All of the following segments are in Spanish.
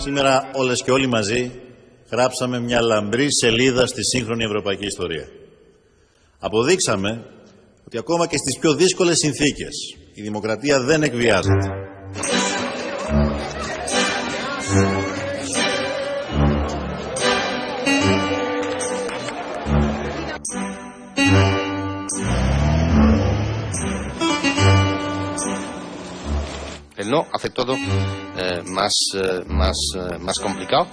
Σήμερα όλες και όλοι μαζί γράψαμε μια λαμπρή σελίδα στη σύγχρονη ευρωπαϊκή ιστορία. Αποδείξαμε ότι ακόμα και στις πιο δύσκολες συνθήκες η δημοκρατία δεν εκβιάζεται. El no hace todo más complicado.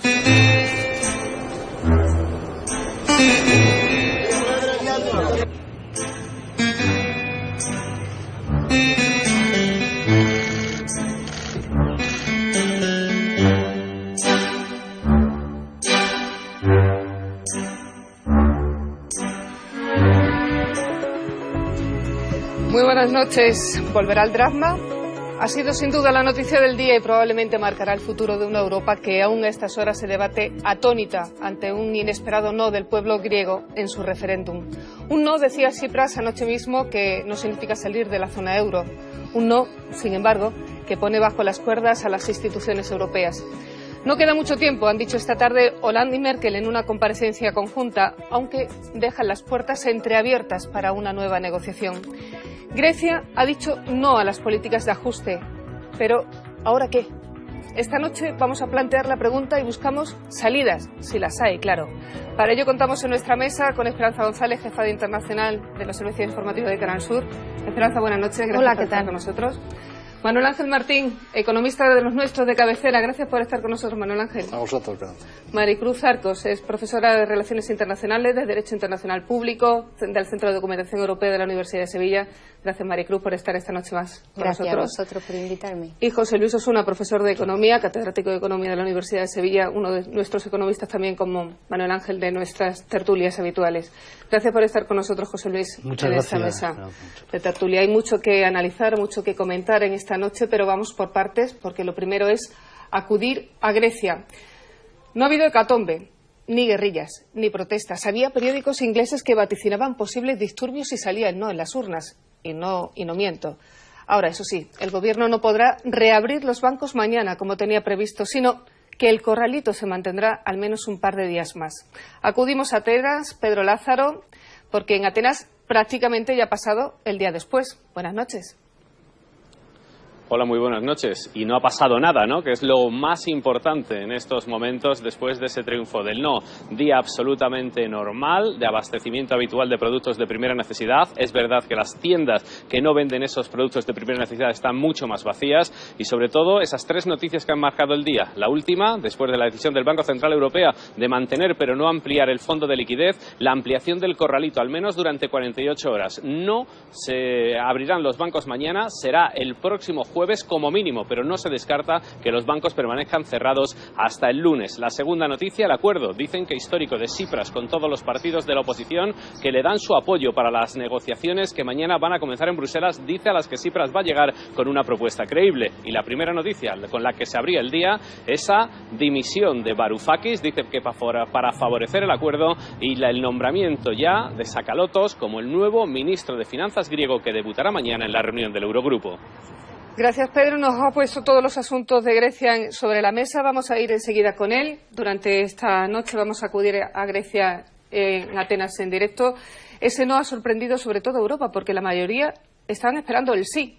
Muy buenas noches. ¿Volverá el drama? Ha sido sin duda la noticia del día y probablemente marcará el futuro de una Europa que aún a estas horas se debate atónita ante un inesperado no del pueblo griego en su referéndum. Un no, decía Tsipras anoche mismo, que no significa salir de la zona euro. Un no, sin embargo, que pone bajo las cuerdas a las instituciones europeas. No queda mucho tiempo, han dicho esta tarde Hollande y Merkel en una comparecencia conjunta, aunque dejan las puertas entreabiertas para una nueva negociación. Grecia ha dicho no a las políticas de ajuste, pero ¿ahora qué? Esta noche vamos a plantear la pregunta y buscamos salidas, si las hay, claro. Para ello contamos en nuestra mesa con Esperanza González, jefa de internacional de los servicios informativos de Canal Sur. Esperanza, buenas noches, gracias por estar con nosotros. Manuel Ángel Martín, economista de los nuestros de cabecera. Gracias por estar con nosotros, Manuel Ángel. A vosotros, Esperanza. Maricruz Arcos es profesora de Relaciones Internacionales, de Derecho Internacional Público, del Centro de Documentación Europea de la Universidad de Sevilla. Gracias, Maricruz, por estar esta noche más con nosotros. Gracias a vosotros por invitarme. Y José Luis Osuna, profesor de Economía, catedrático de Economía de la Universidad de Sevilla, uno de nuestros economistas también, como Manuel Ángel, de nuestras tertulias habituales. Gracias por estar con nosotros, José Luis, Muchas en gracias. esta mesa de tertulia. Hay mucho que analizar, mucho que comentar en esta noche, pero vamos por partes, porque lo primero es acudir a Grecia. No ha habido hecatombe, ni guerrillas, ni protestas. Había periódicos ingleses que vaticinaban posibles disturbios si salía el no en las urnas. Y no miento. Ahora, eso sí, el Gobierno no podrá reabrir los bancos mañana, como tenía previsto, sino que el corralito se mantendrá al menos un par de días más. Acudimos a Atenas, Pedro Lázaro, porque en Atenas prácticamente ya ha pasado el día después. Buenas noches. Hola, muy buenas noches. Y no ha pasado nada, ¿no? Que es lo más importante en estos momentos después de ese triunfo del no. Día absolutamente normal, de abastecimiento habitual de productos de primera necesidad. Es verdad que las tiendas que no venden esos productos de primera necesidad están mucho más vacías. Y sobre todo, esas tres noticias que han marcado el día. La última, después de la decisión del Banco Central Europeo de mantener pero no ampliar el fondo de liquidez, la ampliación del corralito, al menos durante 48 horas. No se abrirán los bancos mañana, será el próximo jueves como mínimo, pero no se descarta que los bancos permanezcan cerrados hasta el lunes. La segunda noticia, el acuerdo, dicen que histórico, de Tsipras con todos los partidos de la oposición que le dan su apoyo para las negociaciones que mañana van a comenzar en Bruselas, dice a las que Tsipras va a llegar con una propuesta creíble. Y la primera noticia con la que se abría el día, esa dimisión de Varoufakis, dice que para favorecer el acuerdo, y el nombramiento ya de Sakalotos como el nuevo ministro de Finanzas griego que debutará mañana en la reunión del Eurogrupo. Gracias, Pedro. Nos ha puesto todos los asuntos de Grecia sobre la mesa. Vamos a ir enseguida con él. Durante esta noche vamos a acudir a Grecia en Atenas en directo. Ese no ha sorprendido sobre todo a Europa, porque la mayoría estaban esperando el sí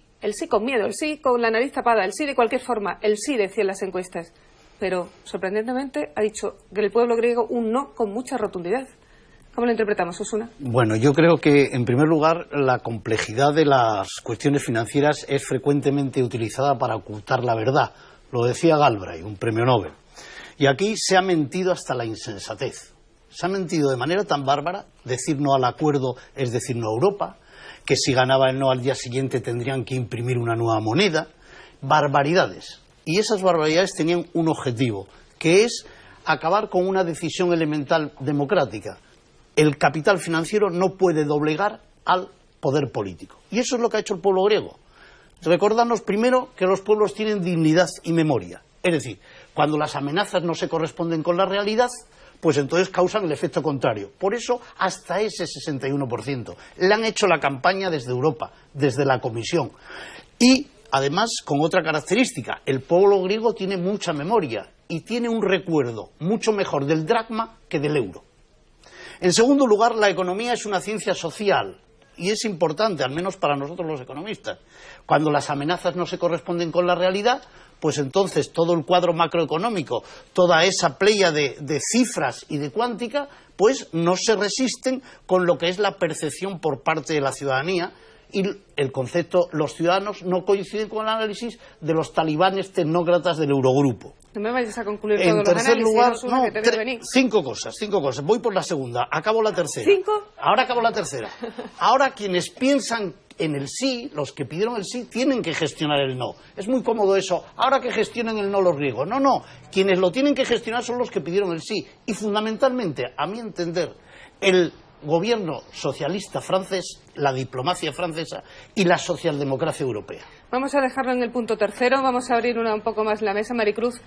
con miedo, el sí con la nariz tapada, el sí de cualquier forma, el sí decían las encuestas. Pero, sorprendentemente, ha dicho el pueblo griego un no con mucha rotundidad. ¿Cómo lo interpretamos, Osuna? Bueno, yo creo que, en primer lugar, la complejidad de las cuestiones financieras es frecuentemente utilizada para ocultar la verdad. Lo decía Galbraith, un premio Nobel. Y aquí se ha mentido hasta la insensatez. Se ha mentido de manera tan bárbara. Decir no al acuerdo es decir no a Europa, que si ganaba el no al día siguiente tendrían que imprimir una nueva moneda. Barbaridades. Y esas barbaridades tenían un objetivo, que es acabar con una decisión elemental democrática. El capital financiero no puede doblegar al poder político. Y eso es lo que ha hecho el pueblo griego. Recordarnos primero que los pueblos tienen dignidad y memoria. Es decir, cuando las amenazas no se corresponden con la realidad, pues entonces causan el efecto contrario. Por eso, hasta ese 61%. Le han hecho la campaña desde Europa, desde la Comisión. Y, además, con otra característica, el pueblo griego tiene mucha memoria. y tiene un recuerdo mucho mejor del dracma que del euro. En segundo lugar, la economía es una ciencia social y es importante, al menos para nosotros los economistas. Cuando las amenazas no se corresponden con la realidad, pues entonces todo el cuadro macroeconómico, toda esa playa de cifras y de cuántica, pues no se resisten con lo que es la percepción por parte de la ciudadanía. Y el concepto, los ciudadanos no coinciden con el análisis de los talibanes tecnócratas del Eurogrupo. No me vayas a concluir En todos los tercer análisis, lugar, es una que te debe venir. cinco cosas. Voy por la segunda, acabo la tercera. ¿Cinco? Ahora acabo la tercera. Ahora quienes piensan en el sí, los que pidieron el sí, tienen que gestionar el no. Es muy cómodo eso, ahora que gestionen el no los griegos. No, quienes lo tienen que gestionar son los que pidieron el sí. Y fundamentalmente, a mi entender, el gobierno socialista francés, la diplomacia francesa y la socialdemocracia europea. Vamos a dejarlo en el punto tercero, vamos a abrir un poco más la mesa. Maricruz,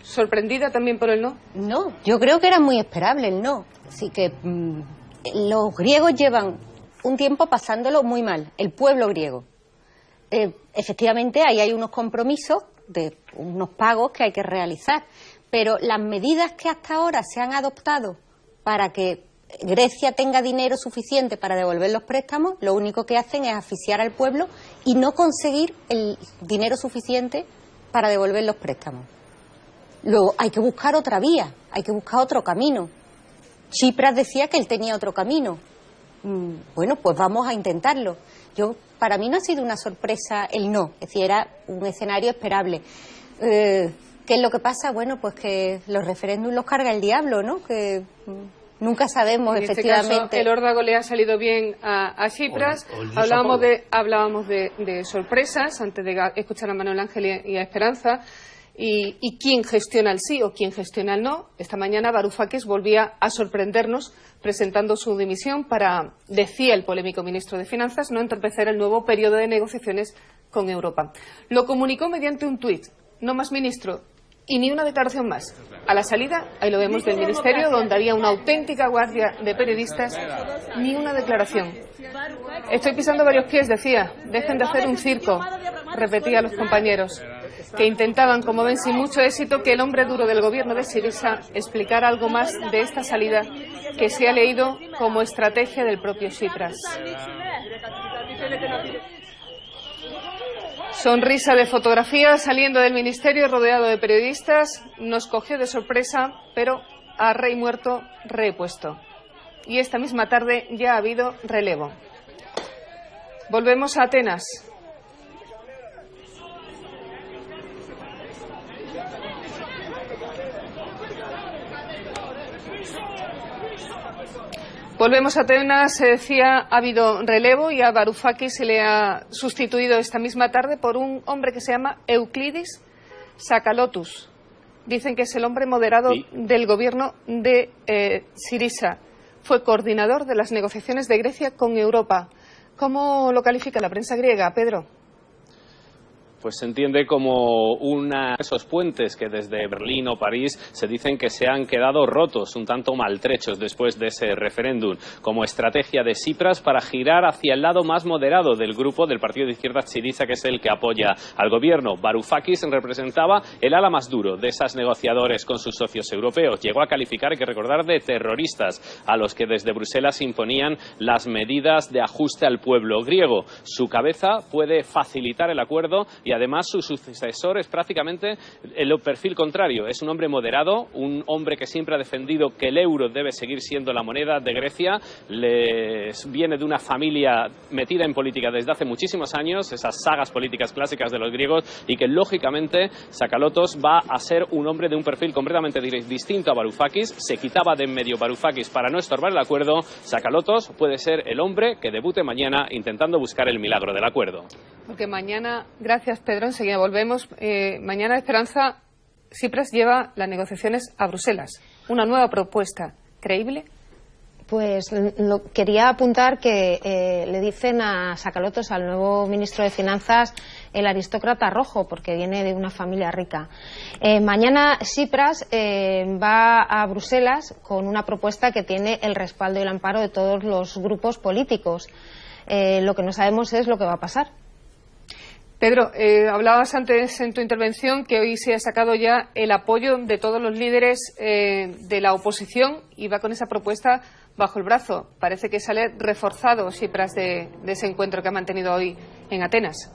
¿sorprendida también por el no? No, yo creo que era muy esperable el no. Así que los griegos llevan un tiempo pasándolo muy mal, el pueblo griego. Efectivamente, ahí hay unos compromisos de unos pagos que hay que realizar, pero las medidas que hasta ahora se han adoptado para que Grecia tenga dinero suficiente para devolver los préstamos, lo único que hacen es asfixiar al pueblo y no conseguir el dinero suficiente para devolver los préstamos. Luego hay que buscar otra vía, hay que buscar otro camino. Tsipras decía que él tenía otro camino. Bueno, pues vamos a intentarlo. Para mí no ha sido una sorpresa el no, es decir, era un escenario esperable. ¿Qué es lo que pasa? Bueno, pues que los referéndums los carga el diablo, ¿no? Que nunca sabemos, en efectivamente. Este caso, el órdago le ha salido bien a Tsipras. Hablábamos de sorpresas antes de escuchar a Manuel Ángel y a Esperanza. Y quién gestiona el sí o quién gestiona el no. Esta mañana Varoufakis volvía a sorprendernos presentando su dimisión para, decía el polémico ministro de Finanzas, no entorpecer el nuevo periodo de negociaciones con Europa. Lo comunicó mediante un tuit. No más ministro y ni una declaración más. A la salida, ahí lo vemos, del ministerio, donde había una auténtica guardia de periodistas, ni una declaración. Estoy pisando varios pies, decía. Dejen de hacer un circo, repetía a los compañeros, que intentaban, como ven, sin mucho éxito, que el hombre duro del gobierno de Syriza explicara algo más de esta salida que se ha leído como estrategia del propio Tsipras. Sonrisa de fotografía saliendo del ministerio rodeado de periodistas. Nos cogió de sorpresa, pero a rey muerto, rey puesto. Y esta misma tarde ya ha habido relevo. Volvemos a Atenas. Volvemos a Atenas, se decía, ha habido relevo y a Varoufakis se le ha sustituido esta misma tarde por un hombre que se llama Euclidis Tsakalotos. Dicen que es el hombre moderado del gobierno de Syriza. Fue coordinador de las negociaciones de Grecia con Europa. ¿Cómo lo califica la prensa griega, Pedro? Pues se entiende como esos puentes que desde Berlín o París se dicen que se han quedado rotos, un tanto maltrechos después de ese referéndum, como estrategia de Tsipras para girar hacia el lado más moderado del grupo del partido de izquierda Syriza, que es el que apoya al gobierno. Varoufakis representaba el ala más duro de esos negociadores con sus socios europeos. Llegó a calificar, hay que recordar, de terroristas a los que desde Bruselas imponían las medidas de ajuste al pueblo griego. Su cabeza puede facilitar el acuerdo y además su sucesor es prácticamente el perfil contrario. Es un hombre moderado, un hombre que siempre ha defendido que el euro debe seguir siendo la moneda de Grecia. Viene de una familia metida en política desde hace muchísimos años, esas sagas políticas clásicas de los griegos, y que lógicamente Tsakalotos va a ser un hombre de un perfil completamente distinto a Varoufakis. Se quitaba de en medio Varoufakis para no estorbar el acuerdo. Tsakalotos puede ser el hombre que debute mañana intentando buscar el milagro del acuerdo. Porque mañana, gracias Pedro, enseguida volvemos. Mañana, Esperanza, Tsipras lleva las negociaciones a Bruselas. Una nueva propuesta, ¿creíble? Pues quería apuntar que le dicen a Tsakalotos, al nuevo ministro de Finanzas, el aristócrata rojo, porque viene de una familia rica. Mañana Tsipras va a Bruselas con una propuesta que tiene el respaldo y el amparo de todos los grupos políticos. Lo que no sabemos es lo que va a pasar. Pedro, hablabas antes en tu intervención que hoy se ha sacado ya el apoyo de todos los líderes de la oposición y va con esa propuesta bajo el brazo. Parece que sale reforzado Tsipras de ese encuentro que ha mantenido hoy en Atenas.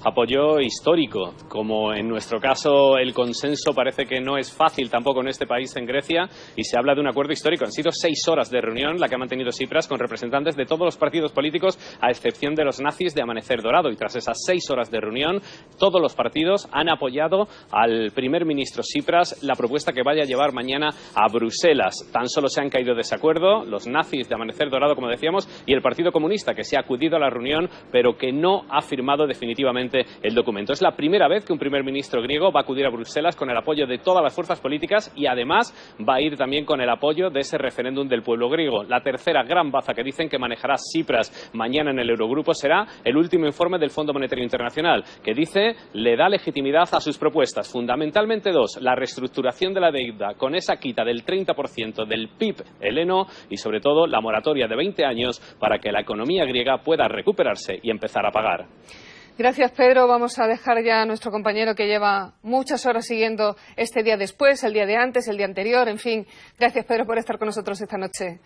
Apoyo histórico, como en nuestro caso el consenso parece que no es fácil tampoco en este país, en Grecia, y se habla de un acuerdo histórico. Han sido 6 horas de reunión la que ha mantenido Tsipras con representantes de todos los partidos políticos, a excepción de los nazis de Amanecer Dorado, y tras esas 6 horas de reunión todos los partidos han apoyado al primer ministro Tsipras la propuesta que vaya a llevar mañana a Bruselas. Tan solo se han caído de desacuerdo los nazis de Amanecer Dorado, como decíamos, y el Partido Comunista, que se ha acudido a la reunión pero que no ha firmado definitivamente el documento. Es la primera vez que un primer ministro griego va a acudir a Bruselas con el apoyo de todas las fuerzas políticas y además va a ir también con el apoyo de ese referéndum del pueblo griego. La tercera gran baza que dicen que manejará Tsipras mañana en el Eurogrupo será el último informe del Fondo Monetario Internacional, que dice le da legitimidad a sus propuestas. Fundamentalmente 2, la reestructuración de la deuda con esa quita del 30% del PIB heleno y sobre todo la moratoria de 20 años para que la economía griega pueda recuperarse y empezar a pagar. Gracias, Pedro. Vamos a dejar ya a nuestro compañero que lleva muchas horas siguiendo este día después, el día de antes, el día anterior, en fin. Gracias, Pedro, por estar con nosotros esta noche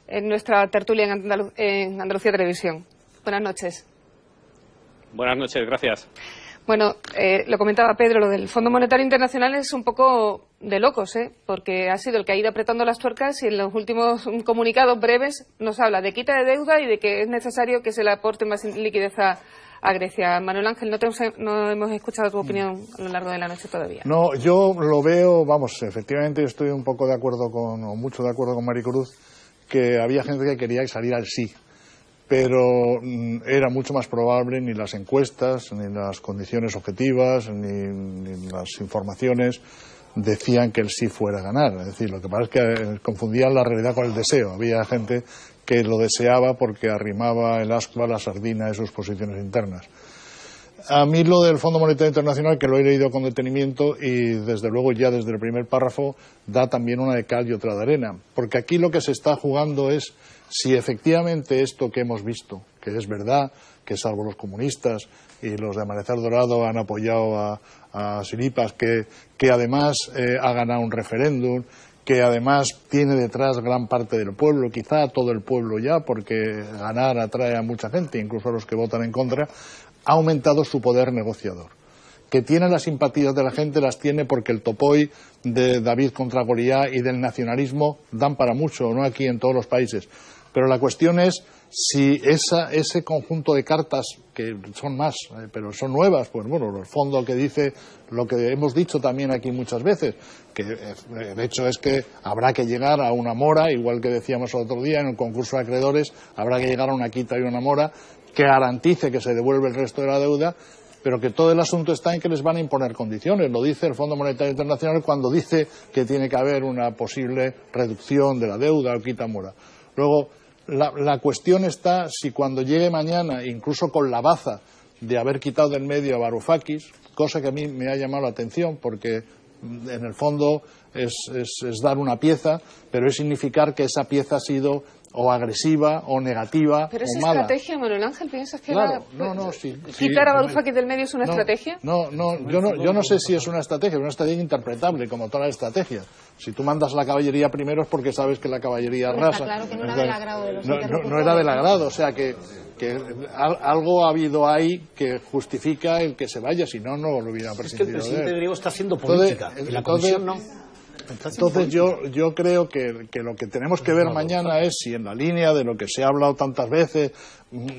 en nuestra tertulia en Andalucía Televisión. Buenas noches. Buenas noches, gracias. Bueno, lo comentaba Pedro, lo del Fondo Monetario Internacional es un poco de locos, porque ha sido el que ha ido apretando las tuercas y en los últimos comunicados breves nos habla de quita de deuda y de que es necesario que se le aporte más liquidez a Grecia. Manuel Ángel, no hemos escuchado tu opinión a lo largo de la noche todavía. No, yo lo veo, vamos, efectivamente estoy un poco de acuerdo o mucho de acuerdo con Maricruz, que había gente que quería salir al sí, pero era mucho más probable, ni las encuestas, ni las condiciones objetivas, ni las informaciones decían que el sí fuera a ganar. Es decir, lo que pasa es que confundían la realidad con el deseo. Había gente que lo deseaba porque arrimaba el ascua a la sardina de sus posiciones internas. A mí lo del Fondo Monetario Internacional, que lo he leído con detenimiento y desde luego ya desde el primer párrafo da también una de cal y otra de arena, porque aquí lo que se está jugando es si efectivamente esto que hemos visto, que es verdad, que salvo los comunistas y los de Amanecer Dorado han apoyado a Tsipras, que además ha ganado un referéndum, que además tiene detrás gran parte del pueblo, quizá todo el pueblo ya, porque ganar atrae a mucha gente, incluso a los que votan en contra, ha aumentado su poder negociador. Que tiene las simpatías de la gente, las tiene porque el topoy de David contra Goliat y del nacionalismo dan para mucho, no aquí en todos los países. Pero la cuestión es si ese conjunto de cartas, que son más, pero son nuevas, pues bueno, el fondo que dice lo que hemos dicho también aquí muchas veces, que de hecho es que habrá que llegar a una mora, igual que decíamos el otro día en el concurso de acreedores, habrá que llegar a una quita y una mora que garantice que se devuelve el resto de la deuda, pero que todo el asunto está en que les van a imponer condiciones. Lo dice el Fondo Monetario Internacional cuando dice que tiene que haber una posible reducción de la deuda o quita mora. Luego, la cuestión está si cuando llegue mañana, incluso con la baza de haber quitado del medio a Varoufakis, cosa que a mí me ha llamado la atención porque en el fondo es dar una pieza, pero es significar que esa pieza ha sido o agresiva o negativa pero o es mala. Estrategia, Manuel Ángel, ¿piensas que claro, quitar a Varoufakis del medio es una estrategia? No, yo no sé si es una estrategia, es una estrategia interpretable como todas las estrategias. Si tú mandas a la caballería primero es porque sabes que la caballería arrasa. Claro que no era del agrado de los no era del agrado, o sea que algo ha habido ahí que justifica el que se vaya, si no, no lo hubiera prescindido. Es que el presidente griego está haciendo política y la Comisión no. Entonces yo creo que lo que tenemos que ver mañana es si en la línea de lo que se ha hablado tantas veces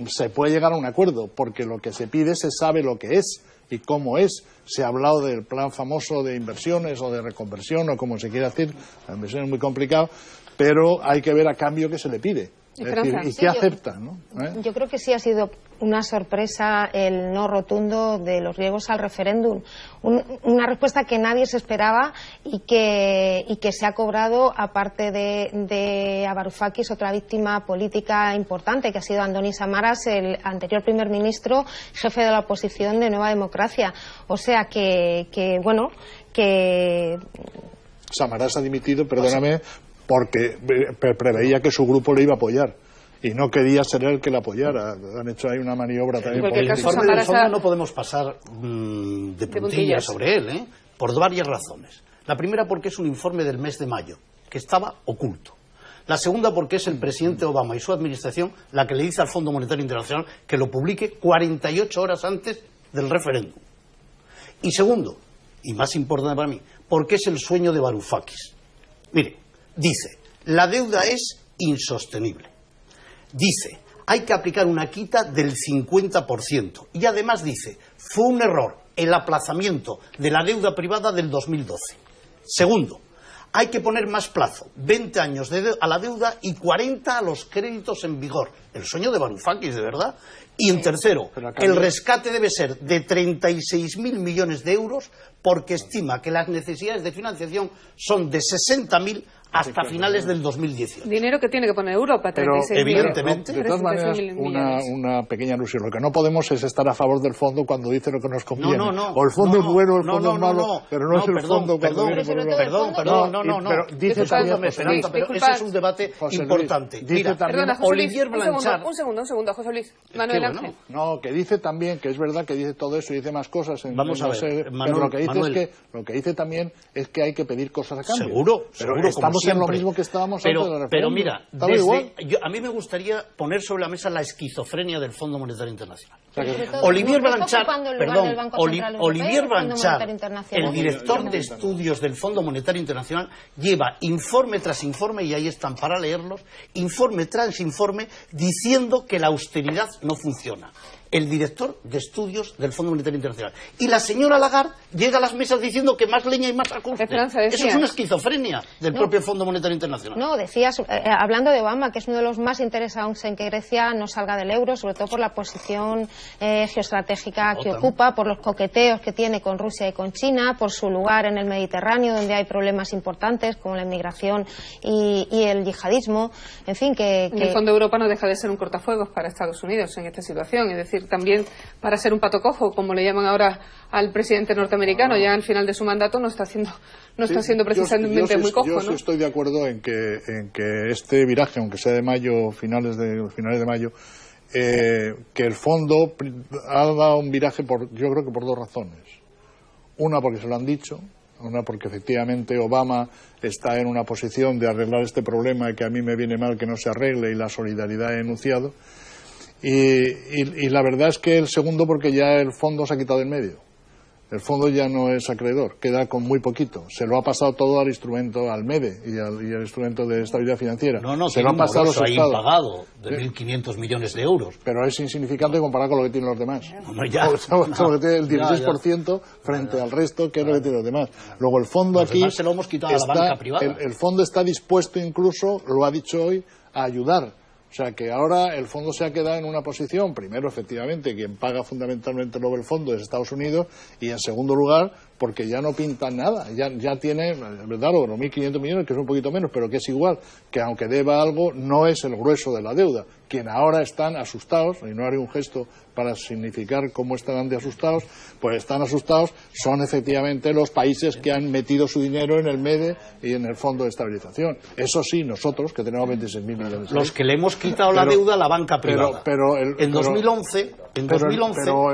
se puede llegar a un acuerdo, porque lo que se pide se sabe lo que es y cómo es. Se ha hablado del plan famoso de inversiones o de reconversión o como se quiera decir, la inversión es muy complicado, pero hay que ver a cambio qué se le pide. Es decir, ¿y qué acepta? ¿No? Yo creo que sí ha sido una sorpresa el no rotundo de los griegos al referéndum. Una respuesta que nadie se esperaba y que se ha cobrado, aparte de a Varoufakis, otra víctima política importante, que ha sido Antonis Samaras, el anterior primer ministro, jefe de la oposición de Nueva Democracia. O sea que Samaras ha dimitido, perdóname, porque preveía que su grupo le iba a apoyar y no quería ser él el que la apoyara. Han hecho ahí una maniobra también. El informe del fondo no podemos pasar de puntillas sobre él, por varias razones. La primera porque es un informe del mes de mayo, que estaba oculto. La segunda porque es el presidente Obama y su administración la que le dice al Fondo Monetario Internacional que lo publique 48 horas antes del referéndum. Y segundo, y más importante para mí, porque es el sueño de Varoufakis. Mire, dice, la deuda es insostenible. Dice, hay que aplicar una quita del 50%. Y además dice, fue un error el aplazamiento de la deuda privada del 2012. Segundo, hay que poner más plazo, 20 años a la deuda y 40 a los créditos en vigor. El sueño de Varoufakis, de verdad. Y en tercero, el rescate debe ser de 36.000 millones de euros porque estima que las necesidades de financiación son de 60.000 hasta finales del 2018. Dinero que tiene que poner Europa, 36.000. Pero evidentemente. De todas maneras, una pequeña alusión. Lo que no podemos es estar a favor del fondo cuando dice lo que nos conviene. O el fondo es bueno, el fondo es malo, pero no es el fondo cuando viene por Europa. Perdón. Pero dice también, pero ese es un debate importante. Mira, Olivier Blanchard. Un segundo, José Luis. Manuel Ángel. No, que dice también, que es verdad que dice todo eso y dice más cosas. Vamos a ver, pero lo que dice es que, lo que dice también es que hay que pedir cosas a cambio. Seguro, estamos en lo mismo que estábamos antes del referéndum. Pero mira, a mí me gustaría poner sobre la mesa la esquizofrenia del Fondo Monetario Internacional. Olivier Blanchard, el director de estudios del Fondo Monetario Internacional, lleva informe tras informe, y ahí están para leerlos, informe tras informe, diciendo que la austeridad no funciona. El director de estudios del Fondo Monetario Internacional. Y la señora Lagarde llega a las mesas diciendo que más leña y más ajuste. Eso es una esquizofrenia del propio Fondo Monetario Internacional. No, decías, hablando de Obama, que es uno de los más interesados en que Grecia no salga del euro, sobre todo por la posición geoestratégica que ocupa, por los coqueteos que tiene con Rusia y con China, por su lugar en el Mediterráneo, donde hay problemas importantes como la inmigración y el yihadismo. En fin, que... En el Fondo de Europa no deja de ser un cortafuegos para Estados Unidos en esta situación, es decir, también para ser un pato cojo, como le llaman ahora al presidente norteamericano, ya al final de su mandato no está siendo precisamente muy cojo, ¿no? Yo estoy de acuerdo en que este viraje, aunque sea de mayo, finales de mayo, que el fondo ha dado un viraje yo creo que por dos razones. Una, porque se lo han dicho. Una, porque efectivamente Obama está en una posición de arreglar este problema y que a mí me viene mal que no se arregle, y la solidaridad he enunciado. Y la verdad es que el segundo, porque ya el fondo se ha quitado en medio. El fondo ya no es acreedor, queda con muy poquito. Se lo ha pasado todo al instrumento, al MEDE y al instrumento de estabilidad financiera. Se lo ha pasado a los estados. Impagado de 1.500 millones de euros. Pero es insignificante comparado con lo que tienen los demás. Lo que tiene el 16% frente al resto, que es lo que tienen los demás. Luego el fondo los aquí se lo hemos quitado a la banca privada. El fondo está dispuesto incluso, lo ha dicho hoy, a ayudar. O sea que ahora el fondo se ha quedado en una posición, primero efectivamente quien paga fundamentalmente luego el fondo es Estados Unidos, y en segundo lugar porque ya no pintan nada, ya tiene, ¿verdad?, los 1.500 millones, que es un poquito menos, pero que es igual, que aunque deba algo no es el grueso de la deuda. Quien ahora están asustados, y no haré un gesto para significar cómo estarán de asustados, pues están asustados, son efectivamente los países que han metido su dinero en el MEDE y en el Fondo de Estabilización. Eso sí, nosotros, que tenemos 26.000 millones. Los que le hemos quitado la deuda a la banca privada. En 2011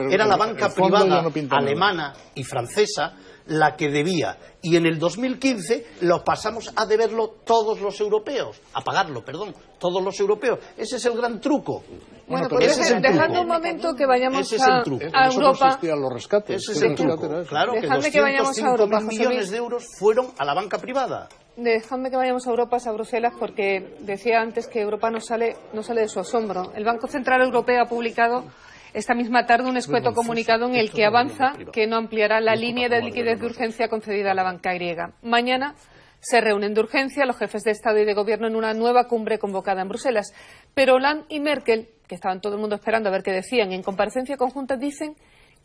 era la banca privada alemana y francesa la que debía, y en el 2015 lo pasamos a deberlo todos los europeos, a pagarlo, perdón, todos los europeos. Ese es el gran truco. Bueno, pues dejando un momento que vayamos a Europa. Los rescates. Ese es el truco. Claro, que 205.000 millones de euros fueron a la banca privada. Dejadme que vayamos a Europa, a Bruselas, porque decía antes que Europa no sale de su asombro. El Banco Central Europeo ha publicado esta misma tarde un escueto comunicado en el que avanza que no ampliará la línea de liquidez de urgencia concedida a la banca griega. Mañana se reúnen de urgencia los jefes de Estado y de Gobierno en una nueva cumbre convocada en Bruselas. Pero Hollande y Merkel, que estaban todo el mundo esperando a ver qué decían, en comparecencia conjunta dicen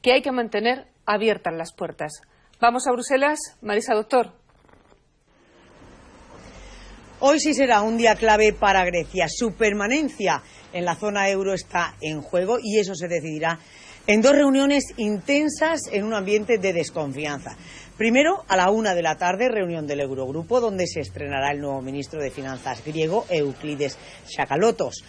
que hay que mantener abiertas las puertas. Vamos a Bruselas. Marisa, doctor. Hoy sí será un día clave para Grecia. Su permanencia en la zona euro está en juego y eso se decidirá en dos reuniones intensas en un ambiente de desconfianza. Primero, a la 1 de la tarde, reunión del Eurogrupo, donde se estrenará el nuevo ministro de Finanzas griego, Euclides Tsakalotos.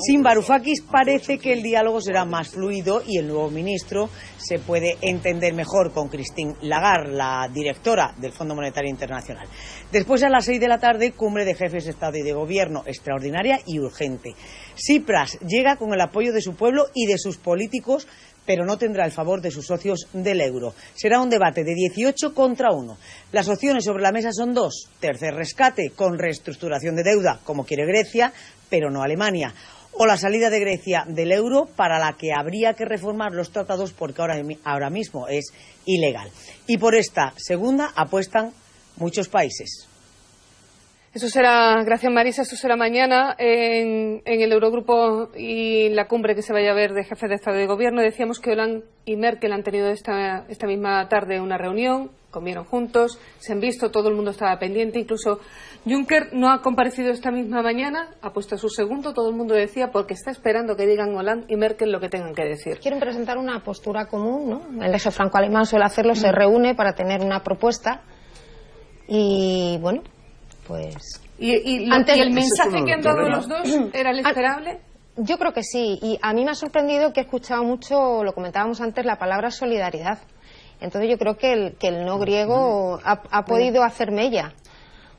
Sin Varoufakis parece que el diálogo será más fluido y el nuevo ministro se puede entender mejor con Christine Lagarde, la directora del Fondo Monetario Internacional. Después, a las 6 de la tarde, cumbre de jefes de Estado y de Gobierno, extraordinaria y urgente. Tsipras llega con el apoyo de su pueblo y de sus políticos, pero no tendrá el favor de sus socios del euro. Será un debate de 18 contra 1. Las opciones sobre la mesa son dos. Tercer rescate, con reestructuración de deuda, como quiere Grecia, pero no Alemania. O la salida de Grecia del euro, para la que habría que reformar los tratados porque ahora mismo es ilegal. Y por esta segunda apuestan muchos países. Eso será, gracias Marisa, eso será mañana en el Eurogrupo y la cumbre que se vaya a ver de jefes de Estado y de Gobierno. Decíamos que Hollande y Merkel han tenido esta misma tarde una reunión, comieron juntos, se han visto, todo el mundo estaba pendiente, incluso Juncker no ha comparecido esta misma mañana, ha puesto su segundo, todo el mundo decía, porque está esperando que digan Hollande y Merkel lo que tengan que decir. Quieren presentar una postura común, ¿no? El eje franco-alemán suele hacerlo, se reúne para tener una propuesta y, bueno, pues... ¿Y el mensaje que han dado los dos era el esperable? Yo creo que sí, y a mí me ha sorprendido que he escuchado mucho, lo comentábamos antes, la palabra solidaridad. Entonces yo creo que el no griego ha podido hacer mella.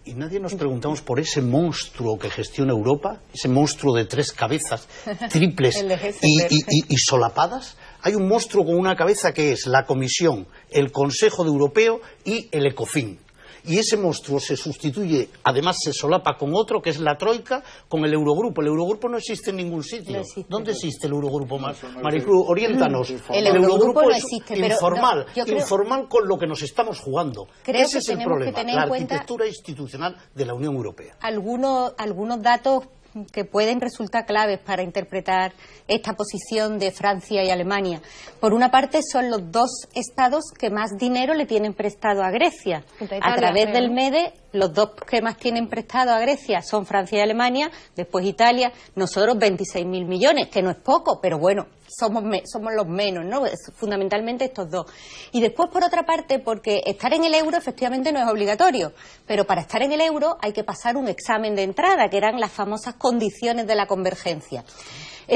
Y nadie nos preguntamos por ese monstruo que gestiona Europa, ese monstruo de tres cabezas triples y solapadas. Hay un monstruo con una cabeza que es la Comisión, el Consejo Europeo y el Ecofin. Y ese monstruo se sustituye, además se solapa con otro, que es la Troika, con el Eurogrupo. El Eurogrupo no existe en ningún sitio. No existe. ¿Dónde existe el Eurogrupo más? Maricruz, oriéntanos. El Eurogrupo no existe, pero informal, informal con lo que nos estamos jugando. Ese es el problema, la arquitectura institucional de la Unión Europea. Algunos datos que pueden resultar claves para interpretar esta posición de Francia y Alemania. Por una parte, son los dos estados que más dinero le tienen prestado a Grecia. A través del MEDE, los dos que más tienen prestado a Grecia son Francia y Alemania, después Italia, nosotros 26.000 millones, que no es poco, pero bueno, somos los menos, ¿no? Fundamentalmente estos dos. Y después, por otra parte, porque estar en el euro efectivamente no es obligatorio, pero para estar en el euro hay que pasar un examen de entrada, que eran las famosas condiciones de la convergencia.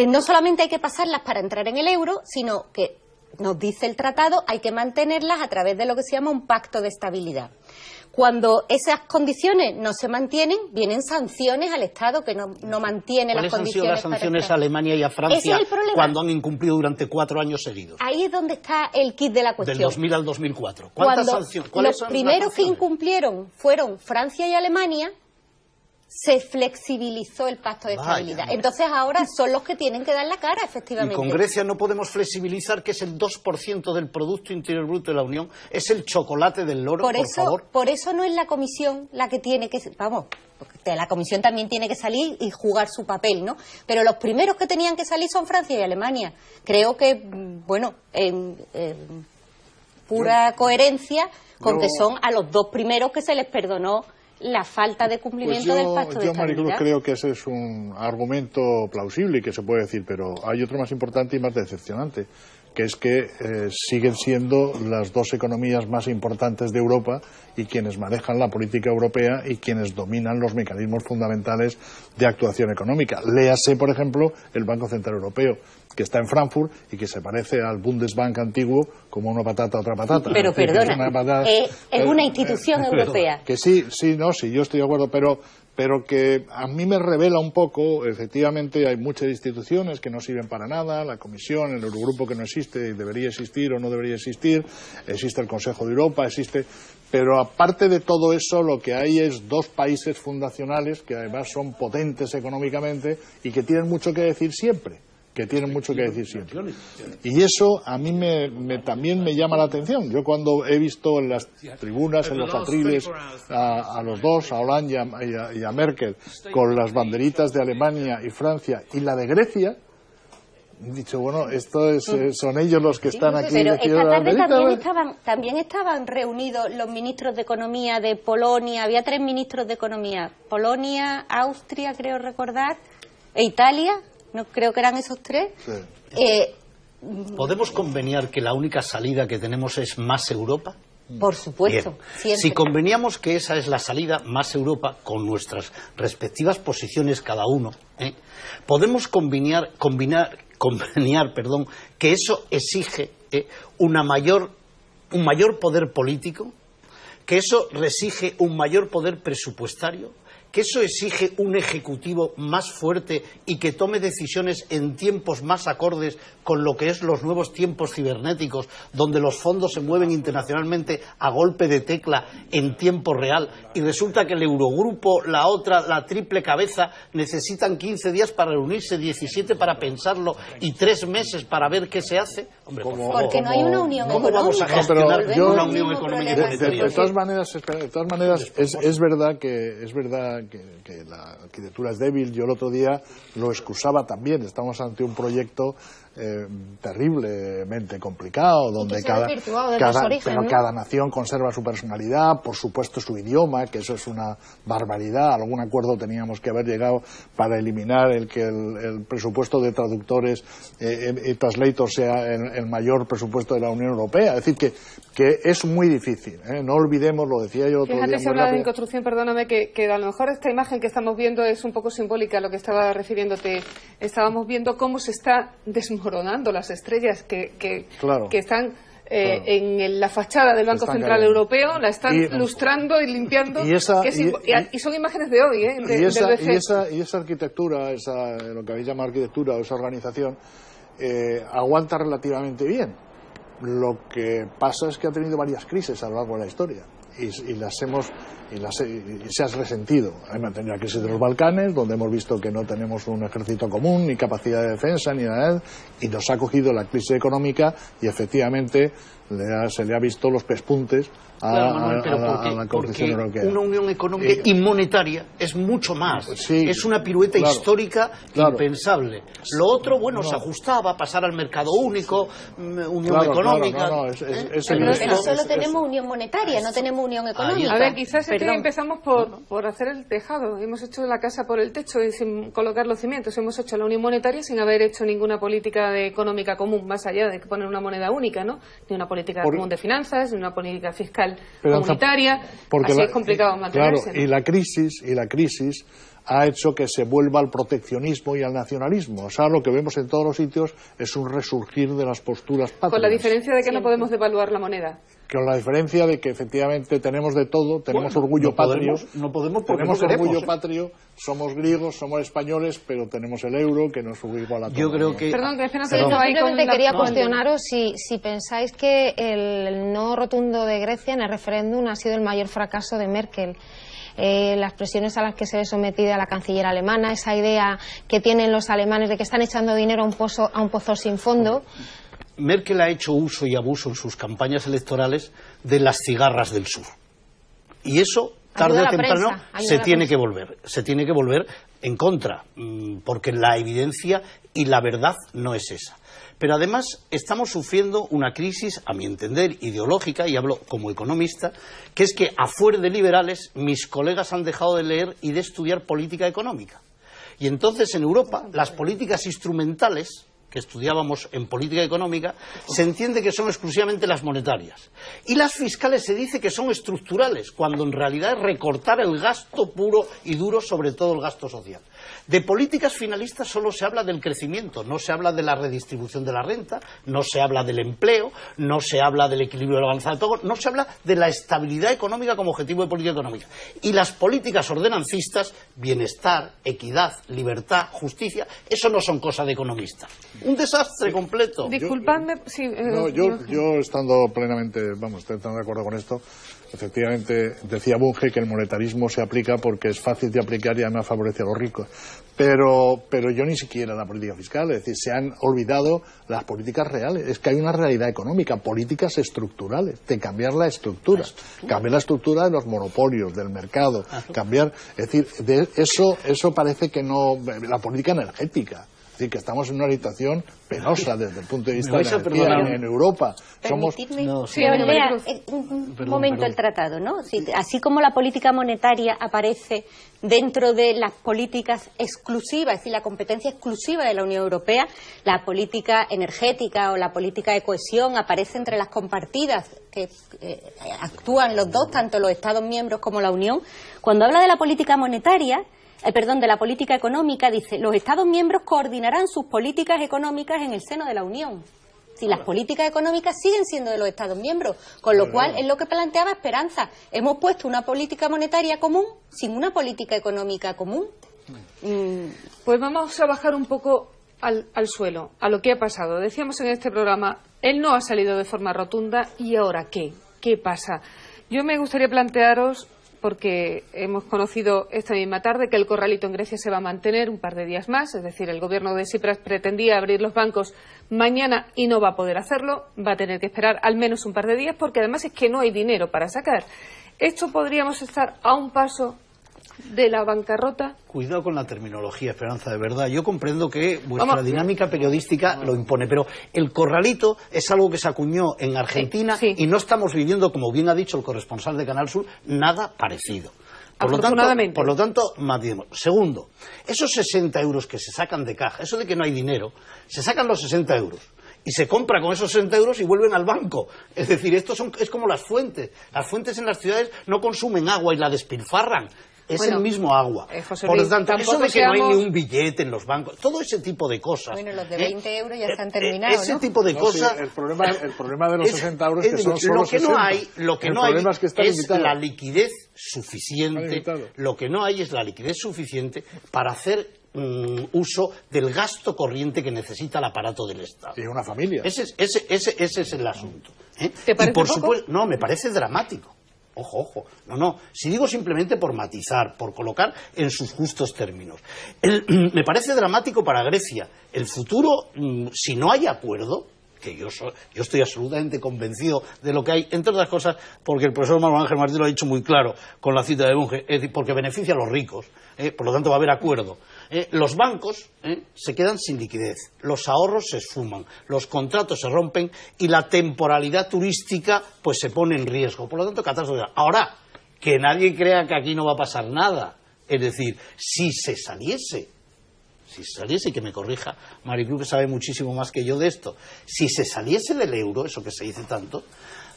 No solamente hay que pasarlas para entrar en el euro, sino que, nos dice el tratado, hay que mantenerlas a través de lo que se llama un pacto de estabilidad. Cuando esas condiciones no se mantienen, vienen sanciones al Estado que no mantiene las condiciones. ¿Cuáles han sido las sanciones a Alemania y a Francia cuando han incumplido durante 4 años seguidos? Ahí es donde está el kit de la cuestión. Del 2000 al 2004. ¿Cuántas sanciones? Los primeros que incumplieron fueron Francia y Alemania, se flexibilizó el pacto de estabilidad. Entonces ahora son los que tienen que dar la cara, efectivamente. Y con Grecia no podemos flexibilizar, que es el 2% del Producto Interior Bruto de la Unión, es el chocolate del loro, por favor. Por eso no es la Comisión la que tiene que... Vamos, porque la Comisión también tiene que salir y jugar su papel, ¿no? Pero los primeros que tenían que salir son Francia y Alemania. Creo que, bueno, en pura coherencia con que son a los dos primeros que se les perdonó la falta de cumplimiento del pacto de estabilidad. Yo, Maricruz, creo que ese es un argumento plausible y que se puede decir, pero hay otro más importante y más decepcionante, que es que siguen siendo las dos economías más importantes de Europa y quienes manejan la política europea y quienes dominan los mecanismos fundamentales de actuación económica. Léase, por ejemplo, el Banco Central Europeo, que está en Frankfurt y que se parece al Bundesbank antiguo como una patata otra patata. Pero perdona, es una institución europea. Que sí, yo estoy de acuerdo, pero que a mí me revela un poco, efectivamente hay muchas instituciones que no sirven para nada, la Comisión, el Eurogrupo que no existe y debería existir o no debería existir, existe el Consejo de Europa, pero aparte de todo eso lo que hay es dos países fundacionales que además son potentes económicamente y que tienen mucho que decir siempre. Y eso a mí también me llama la atención. Yo cuando he visto en las tribunas, en los atriles, a los dos, a Hollande y a Merkel, con las banderitas de Alemania y Francia y la de Grecia, he dicho, bueno, son ellos los que están aquí. Pero esta tarde también estaban reunidos los ministros de Economía de Polonia, había 3 ministros de Economía, Polonia, Austria, creo recordar, e Italia. No creo que eran esos 3. Sí. ¿Podemos conveniar que la única salida que tenemos es más Europa? Por supuesto, Bien. siempre. Si conveníamos que esa es la salida, más Europa, con nuestras respectivas posiciones cada uno, podemos conveniar, que eso exige un mayor poder político, que eso exige un mayor poder presupuestario, que eso exige un ejecutivo más fuerte y que tome decisiones en tiempos más acordes con lo que es los nuevos tiempos cibernéticos, donde los fondos se mueven internacionalmente a golpe de tecla en tiempo real, y resulta que el Eurogrupo, la otra, la triple cabeza, necesitan 15 días para reunirse, 17 para pensarlo y 3 meses para ver qué se hace. Hombre, porque no hay una unión ¿cómo económica. vamos a gestionar una unión mismo económica y problema. monetaria? De todas maneras, es verdad que la arquitectura es débil. Yo el otro día lo excusaba también. Estamos ante un proyecto terriblemente complicado, donde cada nación conserva su personalidad, por supuesto su idioma, que eso es una barbaridad. A algún acuerdo teníamos que haber llegado para eliminar el que el presupuesto de traductores y translators sea el mayor presupuesto de la Unión Europea. Es decir, que es muy difícil, no olvidemos, lo decía yo otro día. Fíjate, si habla de construcción, perdóname, que a lo mejor esta imagen que estamos viendo es un poco simbólica a lo que estaba refiriéndote. Estábamos viendo cómo se está desmoronando las estrellas que están en la fachada del Banco Central Europeo, la están lustrando y limpiando, y son imágenes de hoy, y esa arquitectura, lo que habéis llamado arquitectura, o esa organización, aguanta relativamente bien. Lo que pasa es que ha tenido varias crisis a lo largo de la historia y se ha resentido. Hay mantenido la crisis de los Balcanes, donde hemos visto que no tenemos un ejército común, ni capacidad de defensa, ni nada, y nos ha cogido la crisis económica y efectivamente se le ha visto los pespuntes a la construcción europea. Una unión económica y monetaria es mucho más. Es una pirueta histórica impensable. Lo otro, se ajustaba, pasar al mercado único, unión económica. Pero solo tenemos unión monetaria, no tenemos unión económica. A ver, quizás empezamos por hacer el tejado. Hemos hecho la casa por el techo y sin colocar los cimientos. Hemos hecho la unión monetaria sin haber hecho ninguna política económica común, más allá de poner una moneda única, ¿no? Ni una política común de finanzas, ni una política fiscal comunitaria. Así es complicado mantenerse. Claro, y la crisis ha hecho que se vuelva al proteccionismo y al nacionalismo. O sea, lo que vemos en todos los sitios es un resurgir de las posturas patrias. Con la diferencia de que no podemos devaluar la moneda. Con la diferencia de que efectivamente tenemos de todo, tenemos orgullo patrio. No podemos porque tenemos no queremos, orgullo patrio, somos griegos, somos españoles, pero tenemos el euro, que nos sube igual a todo. Yo creo que... Perdón, que simplemente quería cuestionaros si pensáis que el no rotundo de Grecia en el referéndum ha sido el mayor fracaso de Merkel. Las presiones a las que se ve sometida la canciller alemana, esa idea que tienen los alemanes de que están echando dinero a un pozo sin fondo. Merkel ha hecho uso y abuso en sus campañas electorales de las cigarras del sur. Y eso, tarde o temprano, se tiene que volver en contra, porque la evidencia y la verdad no es esa. Pero además estamos sufriendo una crisis, a mi entender, ideológica, y hablo como economista, que es que a fuer de liberales mis colegas han dejado de leer y de estudiar política económica. Y entonces en Europa las políticas instrumentales que estudiábamos en política económica, se entiende que son exclusivamente las monetarias. Y las fiscales se dice que son estructurales, cuando en realidad es recortar el gasto puro y duro, sobre todo el gasto social. De políticas finalistas solo se habla del crecimiento, no se habla de la redistribución de la renta, no se habla del empleo, no se habla del equilibrio de la balanza de pagos, no se habla de la estabilidad económica como objetivo de política económica. Y las políticas ordenancistas, bienestar, equidad, libertad, justicia, eso no son cosas de economistas. Un desastre completo. Disculpadme. Yo estando plenamente, estoy de acuerdo con esto. Efectivamente, decía Bunge que el monetarismo se aplica porque es fácil de aplicar y además favorece a los ricos. Pero yo ni siquiera la política fiscal, es decir, se han olvidado las políticas reales. Es que hay una realidad económica, políticas estructurales, de cambiar la estructura. Cambiar la estructura de los monopolios, del mercado, cambiar, es decir, eso parece que no, la política energética. decir, que estamos en una situación penosa desde el punto de vista de la energía en Europa. Somos... Lea un momento el tratado, ¿no? Así como la política monetaria aparece dentro de las políticas exclusivas, es decir, la competencia exclusiva de la Unión Europea, la política energética o la política de cohesión aparece entre las compartidas que actúan los dos, tanto los Estados miembros como la Unión. Cuando habla de la política monetaria, de la política económica, dice, los Estados miembros coordinarán sus políticas económicas en el seno de la Unión. Si las políticas económicas siguen siendo de los Estados miembros, con lo cual es lo que planteaba Esperanza. Hemos puesto una política monetaria común sin una política económica común. Pues vamos a bajar un poco al suelo, a lo que ha pasado. Decíamos en este programa, él no ha salido de forma rotunda, ¿y ahora qué? ¿Qué pasa? Yo me gustaría plantearos, porque hemos conocido esta misma tarde que el corralito en Grecia se va a mantener un par de días más, es decir, el gobierno de Tsipras pretendía abrir los bancos mañana y no va a poder hacerlo, va a tener que esperar al menos un par de días, porque además es que no hay dinero para sacar. ¿Esto podríamos estar a un paso de la bancarrota? Cuidado con la terminología, Esperanza, de verdad. Yo comprendo que vuestra dinámica periodística lo impone, pero el corralito es algo que se acuñó en Argentina y no estamos viviendo, como bien ha dicho el corresponsal de Canal Sur, nada parecido. Por lo tanto, maticemos. Segundo, esos 60 euros que se sacan de caja, eso de que no hay dinero, se sacan los 60 euros. Y se compra con esos 60 euros y vuelven al banco. Es decir, es como las fuentes. Las fuentes en las ciudades no consumen agua y la despilfarran. Es el mismo agua. Por lo tanto, eso de que no hay ni un billete en los bancos, todo ese tipo de cosas. Bueno, los de 20 euros ya se han terminado, ese tipo de cosas. Sí, el problema de los 60 euros es que son solo 60. Lo que no hay es la liquidez suficiente. Lo que no hay es la liquidez suficiente para hacer uso del gasto corriente que necesita el aparato del Estado. Y una familia. Ese es el asunto. ¿Te parece y por poco? supuesto, no, me parece dramático. Ojo, no, si digo simplemente por matizar, por colocar en sus justos términos. Me parece dramático para Grecia. El futuro, si no hay acuerdo, que yo estoy absolutamente convencido de lo que hay, entre otras cosas, porque el profesor Manuel Ángel Martín lo ha dicho muy claro con la cita de Bunge, es decir, porque beneficia a los ricos, por lo tanto va a haber acuerdo. Los bancos se quedan sin liquidez, los ahorros se esfuman, los contratos se rompen y la temporalidad turística pues se pone en riesgo. Por lo tanto, catástrofe. Ahora, que nadie crea que aquí no va a pasar nada. Es decir, si se saliese, y que me corrija Maricruz, que sabe muchísimo más que yo de esto, si se saliese del euro, eso que se dice tanto,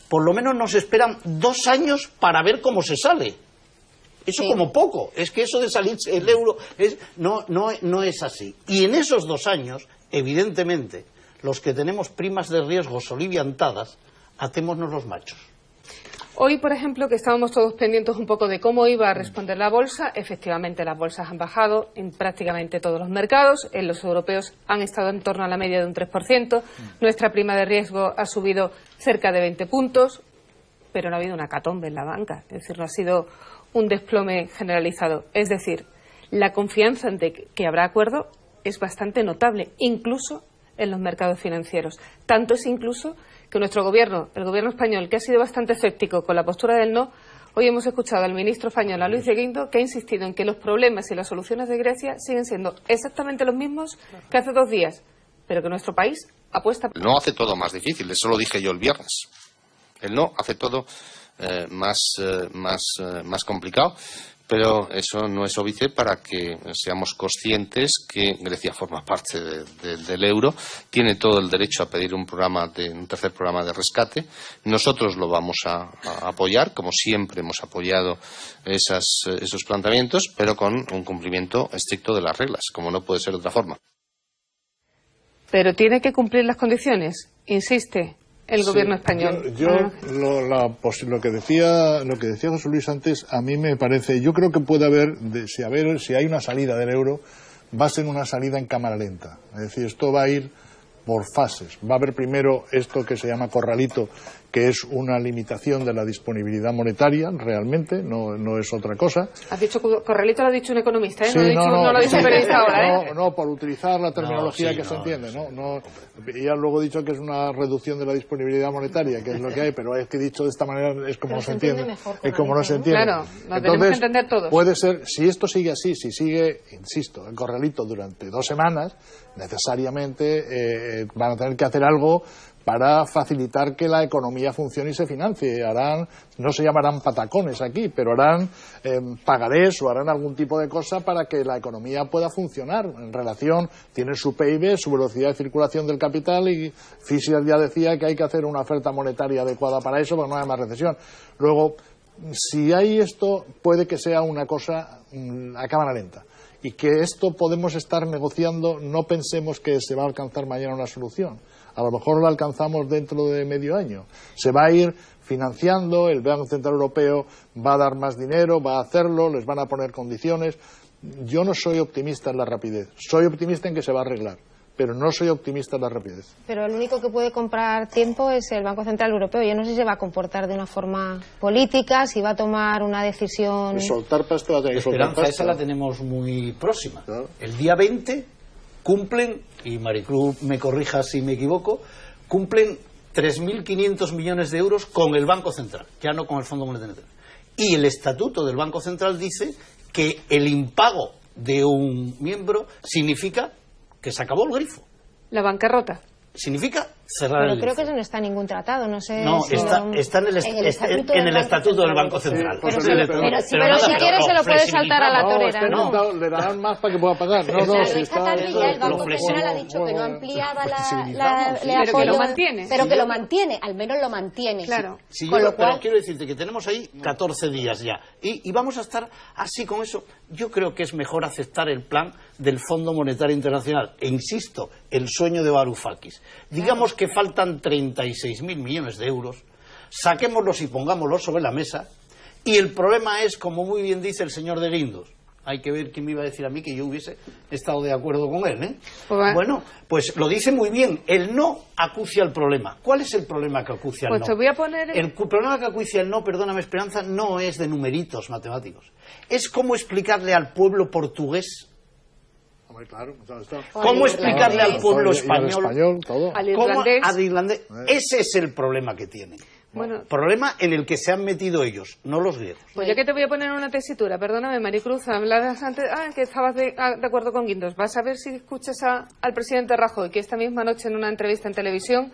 por lo menos nos esperan 2 años para ver cómo se sale. Eso como poco. Es que eso de salirse del euro no es así. Y en esos 2 años, evidentemente, los que tenemos primas de riesgo soliviantadas, atémonos los machos. Hoy, por ejemplo, que estábamos todos pendientes un poco de cómo iba a responder la bolsa, efectivamente las bolsas han bajado en prácticamente todos los mercados, en los europeos han estado en torno a la media de un 3%, nuestra prima de riesgo ha subido cerca de 20 puntos, pero no ha habido una hecatombe en la banca, es decir, no ha sido un desplome generalizado. Es decir, la confianza en que habrá acuerdo es bastante notable, incluso en los mercados financieros. Tanto es incluso que nuestro gobierno, el gobierno español, que ha sido bastante escéptico con la postura del no, hoy hemos escuchado al ministro español, a Luis de Guindo, que ha insistido en que los problemas y las soluciones de Grecia siguen siendo exactamente los mismos que hace 2 días, pero que nuestro país apuesta... El no hace todo más difícil, eso lo dije yo el viernes. El no hace todo más complicado, pero eso no es óbice para que seamos conscientes que Grecia forma parte del euro, tiene todo el derecho a pedir un tercer programa de rescate. Nosotros lo vamos a apoyar, como siempre hemos apoyado esos planteamientos, pero con un cumplimiento estricto de las reglas, como no puede ser de otra forma. Pero tiene que cumplir las condiciones, insiste el gobierno español. Lo que decía José Luis antes, a mí me parece, yo creo que puede haber, si hay una salida del euro, va a ser una salida en cámara lenta. Es decir, esto va a ir por fases. Va a haber primero esto que se llama corralito, que es una limitación de la disponibilidad monetaria, realmente, no es otra cosa. Has dicho, Corralito lo ha dicho un economista, ¿eh? Sí, no lo ha dicho un periodista ahora, ¿eh? No, por utilizar la terminología que se entiende, ya luego he dicho que es una reducción de la disponibilidad monetaria, que es lo que hay, pero es que dicho de esta manera es como no se entiende. Es como no se entiende. Claro, lo tenemos que entender todos. Puede ser, si esto sigue así, si sigue, insisto, el Corralito durante 2 semanas, necesariamente van a tener que hacer algo para facilitar que la economía funcione y se financie. No se llamarán patacones aquí, pero harán pagarés o harán algún tipo de cosa para que la economía pueda funcionar. En relación, tiene su PIB, su velocidad de circulación del capital, y Fischer ya decía que hay que hacer una oferta monetaria adecuada para eso, para que no haya más recesión. Luego, si hay esto, puede que sea una cosa a cámara lenta. Y que esto podemos estar negociando, no pensemos que se va a alcanzar mañana una solución. A lo mejor la alcanzamos dentro de medio año. Se va a ir financiando, el Banco Central Europeo va a dar más dinero, va a hacerlo, les van a poner condiciones. Yo no soy optimista en la rapidez. Soy optimista en que se va a arreglar, pero no soy optimista en la rapidez. Pero el único que puede comprar tiempo es el Banco Central Europeo. Yo no sé si se va a comportar de una forma política, si va a tomar una decisión... Soltar pasta, va a tener que soltar pasta. Esa la tenemos muy próxima. Claro. El día 20 cumplen, y Maricruz me corrija si me equivoco, cumplen 3.500 millones de euros con el Banco Central, ya no con el Fondo Monetario. Y el estatuto del Banco Central dice que el impago de un miembro significa que se acabó el grifo. La bancarrota. Significa cerrar el grifo. Pero creo que eso no está en ningún tratado, no sé. No, si está en el estatuto del Banco Central. Pero si quieres se lo puede saltar a la torera, ¿no? Le darán más para que pueda pagar. Esta tarde ya el Banco Central ha dicho que no ampliaba el apoyo, que lo mantiene. Pero que lo mantiene, al menos lo mantiene. Claro. Sí, pero quiero decirte que tenemos ahí 14 días ya. Y vamos a estar así con eso. Yo creo que es mejor aceptar el plan del Fondo Monetario Internacional. E insisto, el sueño de Varoufakis. Digamos que faltan 36.000 millones de euros. Saquémoslos y pongámoslos sobre la mesa. Y el problema es, como muy bien dice el señor de Guindos, hay que ver quién me iba a decir a mí que yo hubiese estado de acuerdo con él, ¿eh? Bueno, pues lo dice muy bien. El no acucia el problema. ¿Cuál es el problema que acucia el no? Pues te voy a poner... El problema que acucia el no, perdóname Esperanza, no es de numeritos matemáticos. Es cómo explicarle al pueblo portugués, claro, cómo explicarle al pueblo español, al irlandés. Ese es el problema que tienen. Bueno, problema en el que se han metido ellos, no los griegos. Pues ya que te voy a poner una tesitura, perdóname, Maricruz, hablabas antes que estabas de acuerdo con Guindos. Vas a ver si escuchas al presidente Rajoy, que esta misma noche en una entrevista en televisión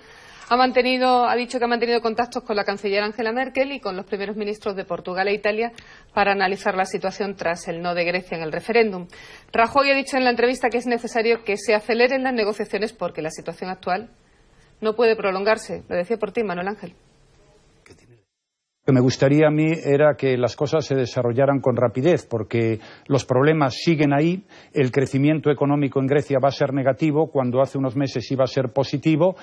ha dicho que ha mantenido contactos con la canciller Angela Merkel y con los primeros ministros de Portugal e Italia para analizar la situación tras el no de Grecia en el referéndum. Rajoy ha dicho en la entrevista que es necesario que se aceleren las negociaciones porque la situación actual no puede prolongarse. Lo decía por ti, Manuel Ángel. Lo que me gustaría a mí era que las cosas se desarrollaran con rapidez, porque los problemas siguen ahí, el crecimiento económico en Grecia va a ser negativo, cuando hace unos meses iba a ser positivo,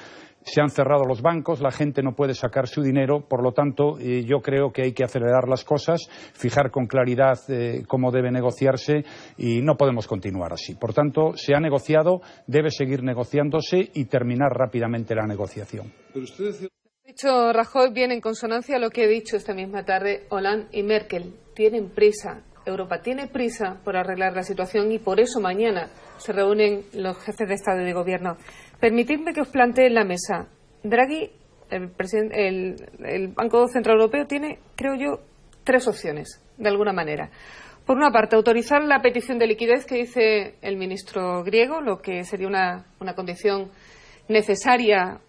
se han cerrado los bancos, la gente no puede sacar su dinero, por lo tanto yo creo que hay que acelerar las cosas, fijar con claridad cómo debe negociarse y no podemos continuar así. Por tanto, se ha negociado, debe seguir negociándose y terminar rápidamente la negociación. Pero usted dicho Rajoy viene en consonancia a lo que he dicho esta misma tarde Hollande y Merkel. Tienen prisa, Europa tiene prisa por arreglar la situación y por eso mañana se reúnen los jefes de Estado y de Gobierno. Permitidme que os plantee en la mesa. Draghi, el Banco Central Europeo, tiene, creo yo, 3 opciones, de alguna manera. Por una parte, autorizar la petición de liquidez que dice el ministro griego, lo que sería una condición necesaria,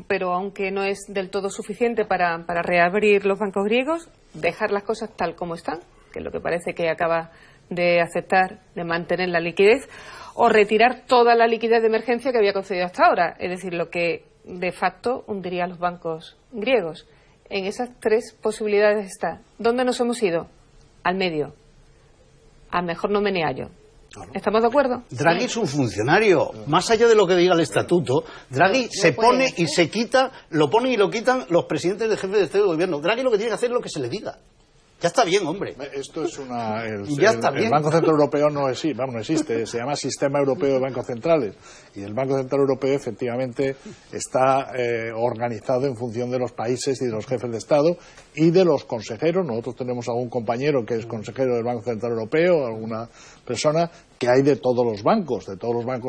pero aunque no es del todo suficiente para reabrir los bancos griegos, dejar las cosas tal como están, que es lo que parece que acaba de aceptar, de mantener la liquidez, o retirar toda la liquidez de emergencia que había concedido hasta ahora, es decir, lo que de facto hundiría a los bancos griegos. En esas 3 posibilidades está. ¿Dónde nos hemos ido? Al medio. Al mejor no meneallo. ¿Estamos de acuerdo? Draghi es un funcionario. Más allá de lo que diga el estatuto, Draghi se pone y se quita, lo ponen y lo quitan los presidentes de jefes de Estado y de Gobierno. Draghi lo que tiene que hacer es lo que se le diga. Ya está bien, hombre. Esto es una... El Banco Central Europeo no existe, se llama Sistema Europeo de Bancos Centrales. Y el Banco Central Europeo efectivamente está organizado en función de los países y de los jefes de Estado y de los consejeros. Nosotros tenemos algún compañero que es consejero del Banco Central Europeo, alguna persona que hay de todos los bancos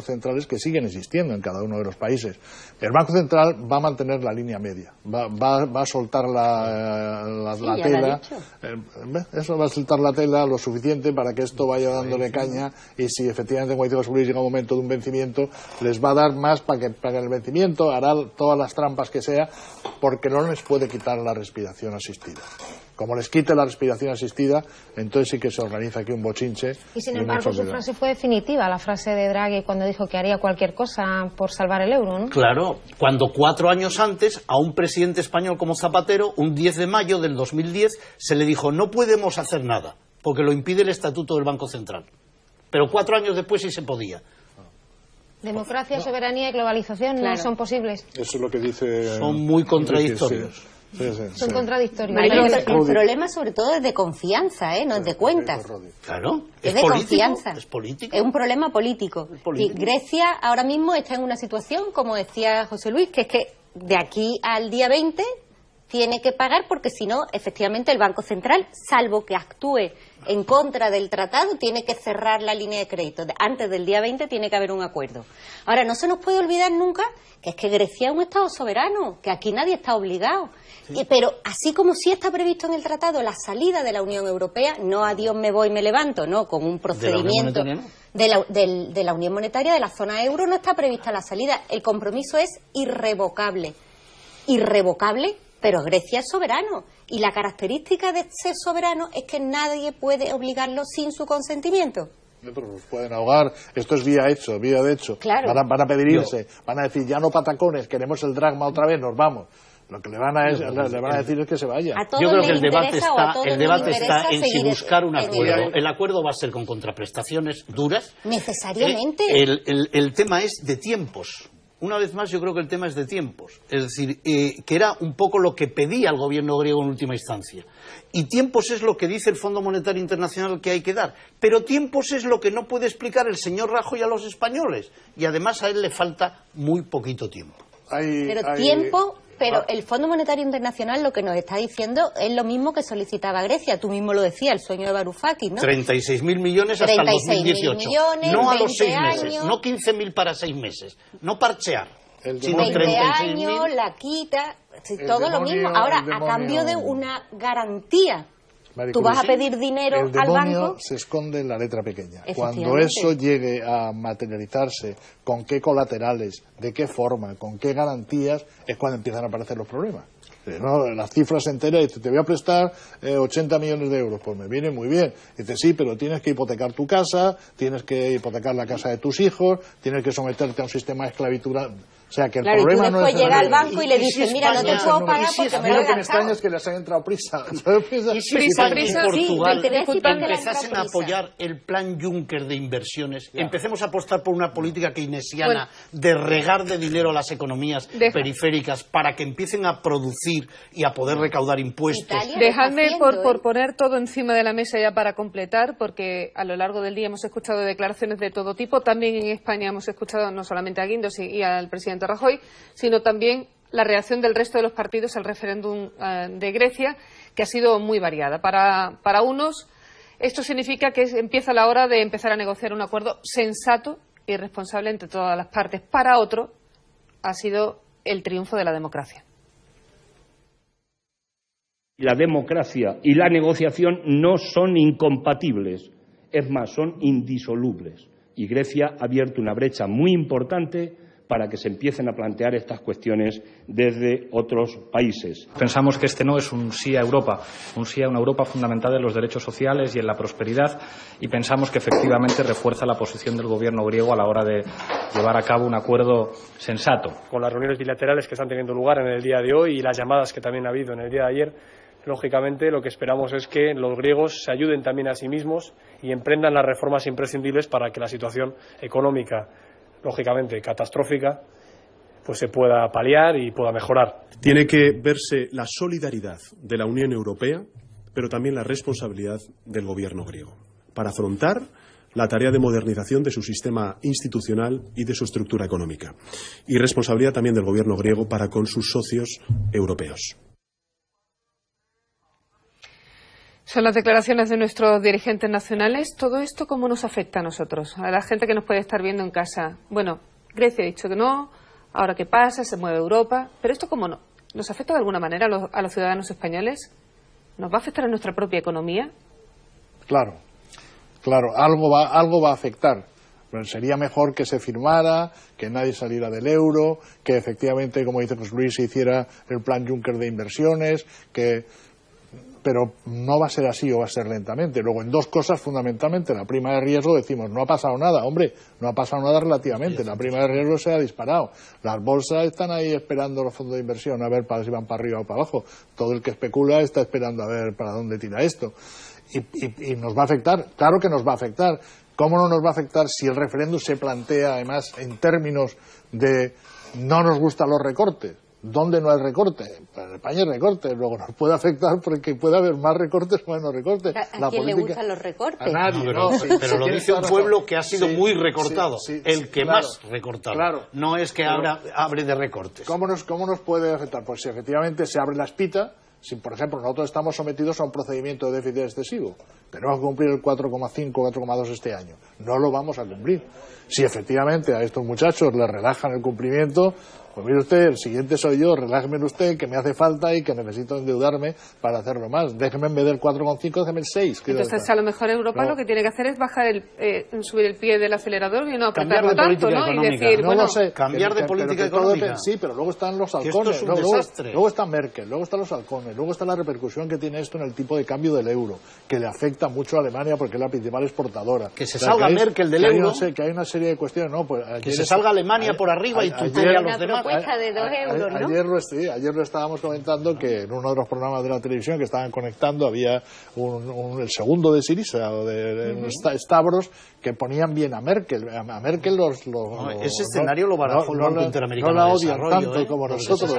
centrales que siguen existiendo en cada uno de los países. El Banco Central va a mantener la línea media, va a soltar la tela. Eso va a soltar la tela lo suficiente para que esto vaya dándole caña, y si efectivamente, como dice José Luis, llega un momento de un vencimiento, les va a dar más para que el vencimiento hará todas las trampas que sea, porque no les puede quitar la respiración asistida. Como les quite la respiración asistida, entonces sí que se organiza aquí un bochinche. Y sin embargo, su frase fue definitiva, la frase de Draghi cuando dijo que haría cualquier cosa por salvar el euro, ¿no? Claro, cuando 4 años antes a un presidente español como Zapatero, un 10 de mayo del 2010, se le dijo: no podemos hacer nada, porque lo impide el Estatuto del Banco Central. Pero 4 años después sí se podía. Democracia, soberanía y globalización no son posibles. Eso es lo que dice... Son muy contradictorios. Son contradictorios. El problema sobre todo es de confianza, no es de cuentas. Claro, es de confianza. Es político. Es un problema político. Y Grecia ahora mismo está en una situación, como decía José Luis, que es que de aquí al día 20 tiene que pagar, porque si no, efectivamente el Banco Central, salvo que actúe en contra del tratado, tiene que cerrar la línea de crédito. Antes del día 20 tiene que haber un acuerdo. Ahora, no se nos puede olvidar nunca que es que Grecia es un Estado soberano, que aquí nadie está obligado. Sí. Pero así como sí está previsto en el tratado la salida de la Unión Europea, no adiós me voy, me levanto, no, con un procedimiento de la Unión Monetaria, de la zona euro, no está prevista la salida. El compromiso es irrevocable. Irrevocable, pero Grecia es soberano. Y la característica de ser soberano es que nadie puede obligarlo sin su consentimiento. Pero nos pueden ahogar, esto es vía de hecho. Claro. Van a pedir irse, van a decir: ya no patacones, queremos el dragma otra vez, nos vamos. Lo que le van a decir es que se vaya. Yo creo que el debate está en si buscar un acuerdo. El acuerdo va a ser con contraprestaciones duras. Necesariamente. El tema es de tiempos. Una vez más, yo creo que el tema es de tiempos. Es decir, que era un poco lo que pedía el gobierno griego en última instancia. Y tiempos es lo que dice el Fondo Monetario Internacional que hay que dar. Pero tiempos es lo que no puede explicar el señor Rajoy a los españoles. Y además a él le falta muy poquito tiempo. Pero el Fondo Monetario Internacional lo que nos está diciendo es lo mismo que solicitaba Grecia. Tú mismo lo decías, el sueño de Varoufakis, ¿no? 36.000 millones hasta el 2018. Millones, no a los 6 meses, no 15.000 para 6 meses. No parchear, sino 20 años, la quita, todo lo mismo. Ahora, a cambio de una garantía. Tú vas a pedir dinero al banco. El demonio se esconde en la letra pequeña. Cuando eso llegue a materializarse, con qué colaterales, de qué forma, con qué garantías, es cuando empiezan a aparecer los problemas. ¿No? Las cifras enteras, dice: te voy a prestar 80 millones de euros. Pues me viene muy bien. Dice: sí, pero tienes que hipotecar tu casa, tienes que hipotecar la casa de tus hijos, tienes que someterte a un sistema de esclavitud. O sea, que el problema no es... después llega al banco y le dice: mira, no te puedo pagar porque me lo he gastado. Lo que me extraña es que les haya entrado prisa. ¿Y si España y Portugal empezasen a apoyar el plan Juncker de inversiones? Empecemos a apostar por una política keynesiana de regar de dinero a las economías periféricas para que empiecen a producir y a poder recaudar impuestos. Dejadme por poner todo encima de la mesa ya para completar, porque a lo largo del día hemos escuchado declaraciones de todo tipo. También en España hemos escuchado no solamente a Guindos y al presidente Rajoy, sino también la reacción del resto de los partidos al referéndum de Grecia, que ha sido muy variada. Para unos, esto significa que empieza la hora de empezar a negociar un acuerdo sensato y responsable entre todas las partes. Para otro, ha sido el triunfo de la democracia. La democracia y la negociación no son incompatibles, es más, son indisolubles. Y Grecia ha abierto una brecha muy importante para que se empiecen a plantear estas cuestiones desde otros países. Pensamos que este no es un sí a Europa, un sí a una Europa fundamentada en los derechos sociales y en la prosperidad, y pensamos que efectivamente refuerza la posición del gobierno griego a la hora de llevar a cabo un acuerdo sensato. Con las reuniones bilaterales que están teniendo lugar en el día de hoy y las llamadas que también ha habido en el día de ayer, lógicamente lo que esperamos es que los griegos se ayuden también a sí mismos y emprendan las reformas imprescindibles para que la situación económica, lógicamente catastrófica, pues se pueda paliar y pueda mejorar. Tiene que verse la solidaridad de la Unión Europea pero también la responsabilidad del Gobierno griego para afrontar la tarea de modernización de su sistema institucional y de su estructura económica, y responsabilidad también del Gobierno griego para con sus socios europeos. Son las declaraciones de nuestros dirigentes nacionales. ¿Todo esto cómo nos afecta a nosotros? A la gente que nos puede estar viendo en casa. Bueno, Grecia ha dicho que no, ahora qué pasa, se mueve Europa, pero esto cómo no. ¿Nos afecta de alguna manera a los ciudadanos españoles? ¿Nos va a afectar a nuestra propia economía? Claro, algo va a afectar. Pero sería mejor que se firmara, que nadie saliera del euro, que efectivamente, como dice José Luis, se hiciera el plan Juncker de inversiones, pero no va a ser así o va a ser lentamente. Luego, en dos cosas fundamentalmente, la prima de riesgo, decimos, no ha pasado nada. Hombre, no ha pasado nada relativamente, la prima de riesgo se ha disparado. Las bolsas están ahí esperando los fondos de inversión a ver si van para arriba o para abajo. Todo el que especula está esperando a ver para dónde tira esto. Y nos va a afectar, claro que nos va a afectar. ¿Cómo no nos va a afectar si el referéndum se plantea, además, en términos de no nos gustan los recortes? ¿Dónde no hay recorte? En España hay recortes, luego nos puede afectar porque puede haber más recortes o menos recortes. ¿A quién le gustan los recortes? A nadie, pero lo dice un pueblo que ha sido muy recortado, el que más recortado. Claro. No es que abre de recortes. ¿Cómo nos puede afectar? Pues si efectivamente se abre la espita, si por ejemplo nosotros estamos sometidos a un procedimiento de déficit excesivo, tenemos que cumplir el 4,5, 4,2 este año, no lo vamos a cumplir. Si efectivamente a estos muchachos les relajan el cumplimiento, pues mire usted, el siguiente soy yo, relájeme usted, que me hace falta y que necesito endeudarme para hacerlo más. Déjeme en vez del 4,5, déjeme el 6. Entonces, a lo mejor Europa lo que tiene que hacer es subir el pie del acelerador y no apretarlo tanto, ¿no? Y decir, cambiar de política económica. Sí, pero luego están los halcones, luego está Merkel, luego están los halcones, luego está la repercusión que tiene esto en el tipo de cambio del euro, que le afecta mucho a Alemania porque es la principal exportadora. Que se salga Merkel del euro. Que hay una serie de cuestiones, ¿no? Pues que se salga Alemania por arriba y tutele a los demás. De 2 euros, ¿no? Ayer lo estábamos comentando que en uno de los programas de la televisión que estaban conectando había el segundo de Syriza o de Stavros que ponían bien a Merkel. A Merkel ese escenario lo barajó el Banco Interamericano. No la odian tanto como nosotros.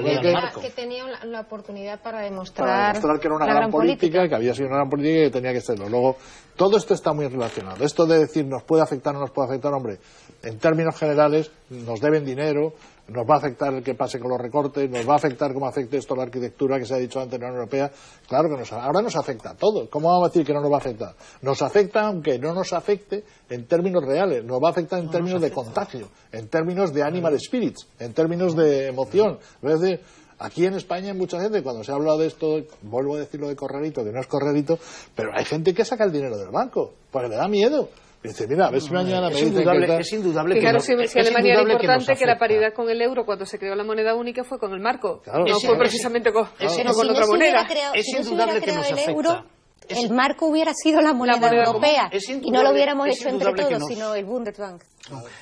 Que tenía la oportunidad para demostrar que era una gran política, que había sido una gran política y que tenía que serlo. Luego, todo esto está muy relacionado. Esto de decir nos puede afectar o no nos puede afectar, hombre, en términos generales nos deben dinero, nos va a afectar el que pase con los recortes, nos va a afectar cómo afecte esto a la arquitectura que se ha dicho antes en la Unión Europea. Claro que ahora nos afecta a todo. ¿Cómo vamos a decir que no nos va a afectar? Nos afecta aunque no nos afecte en términos reales, nos va a afectar en términos de contagio, en términos de animal spirits, en términos de emoción. Es decir, aquí en España hay mucha gente, cuando se habla de esto, vuelvo a decirlo de correrito, que no es correrito, pero hay gente que saca el dinero del banco, porque le da miedo. Dice, mira, a ver si mañana me dicen que es indudable que claro, si Alemania era importante que la paridad con el euro cuando se creó la moneda única fue con el marco, no fue precisamente con otra moneda. Es indudable que nos afecta. El marco hubiera sido la moneda europea y no lo hubiéramos hecho entre todos, sino el Bundesbank.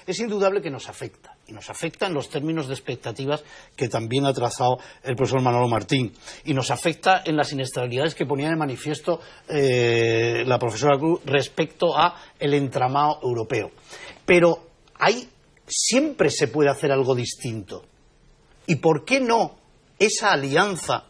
Es indudable que nos afecta, y nos afecta en los términos de expectativas que también ha trazado el profesor Manolo Martín, y nos afecta en las inestabilidades que ponía de manifiesto la profesora Cruz respecto a el entramado europeo. Pero siempre se puede hacer algo distinto. ¿Y por qué no esa alianza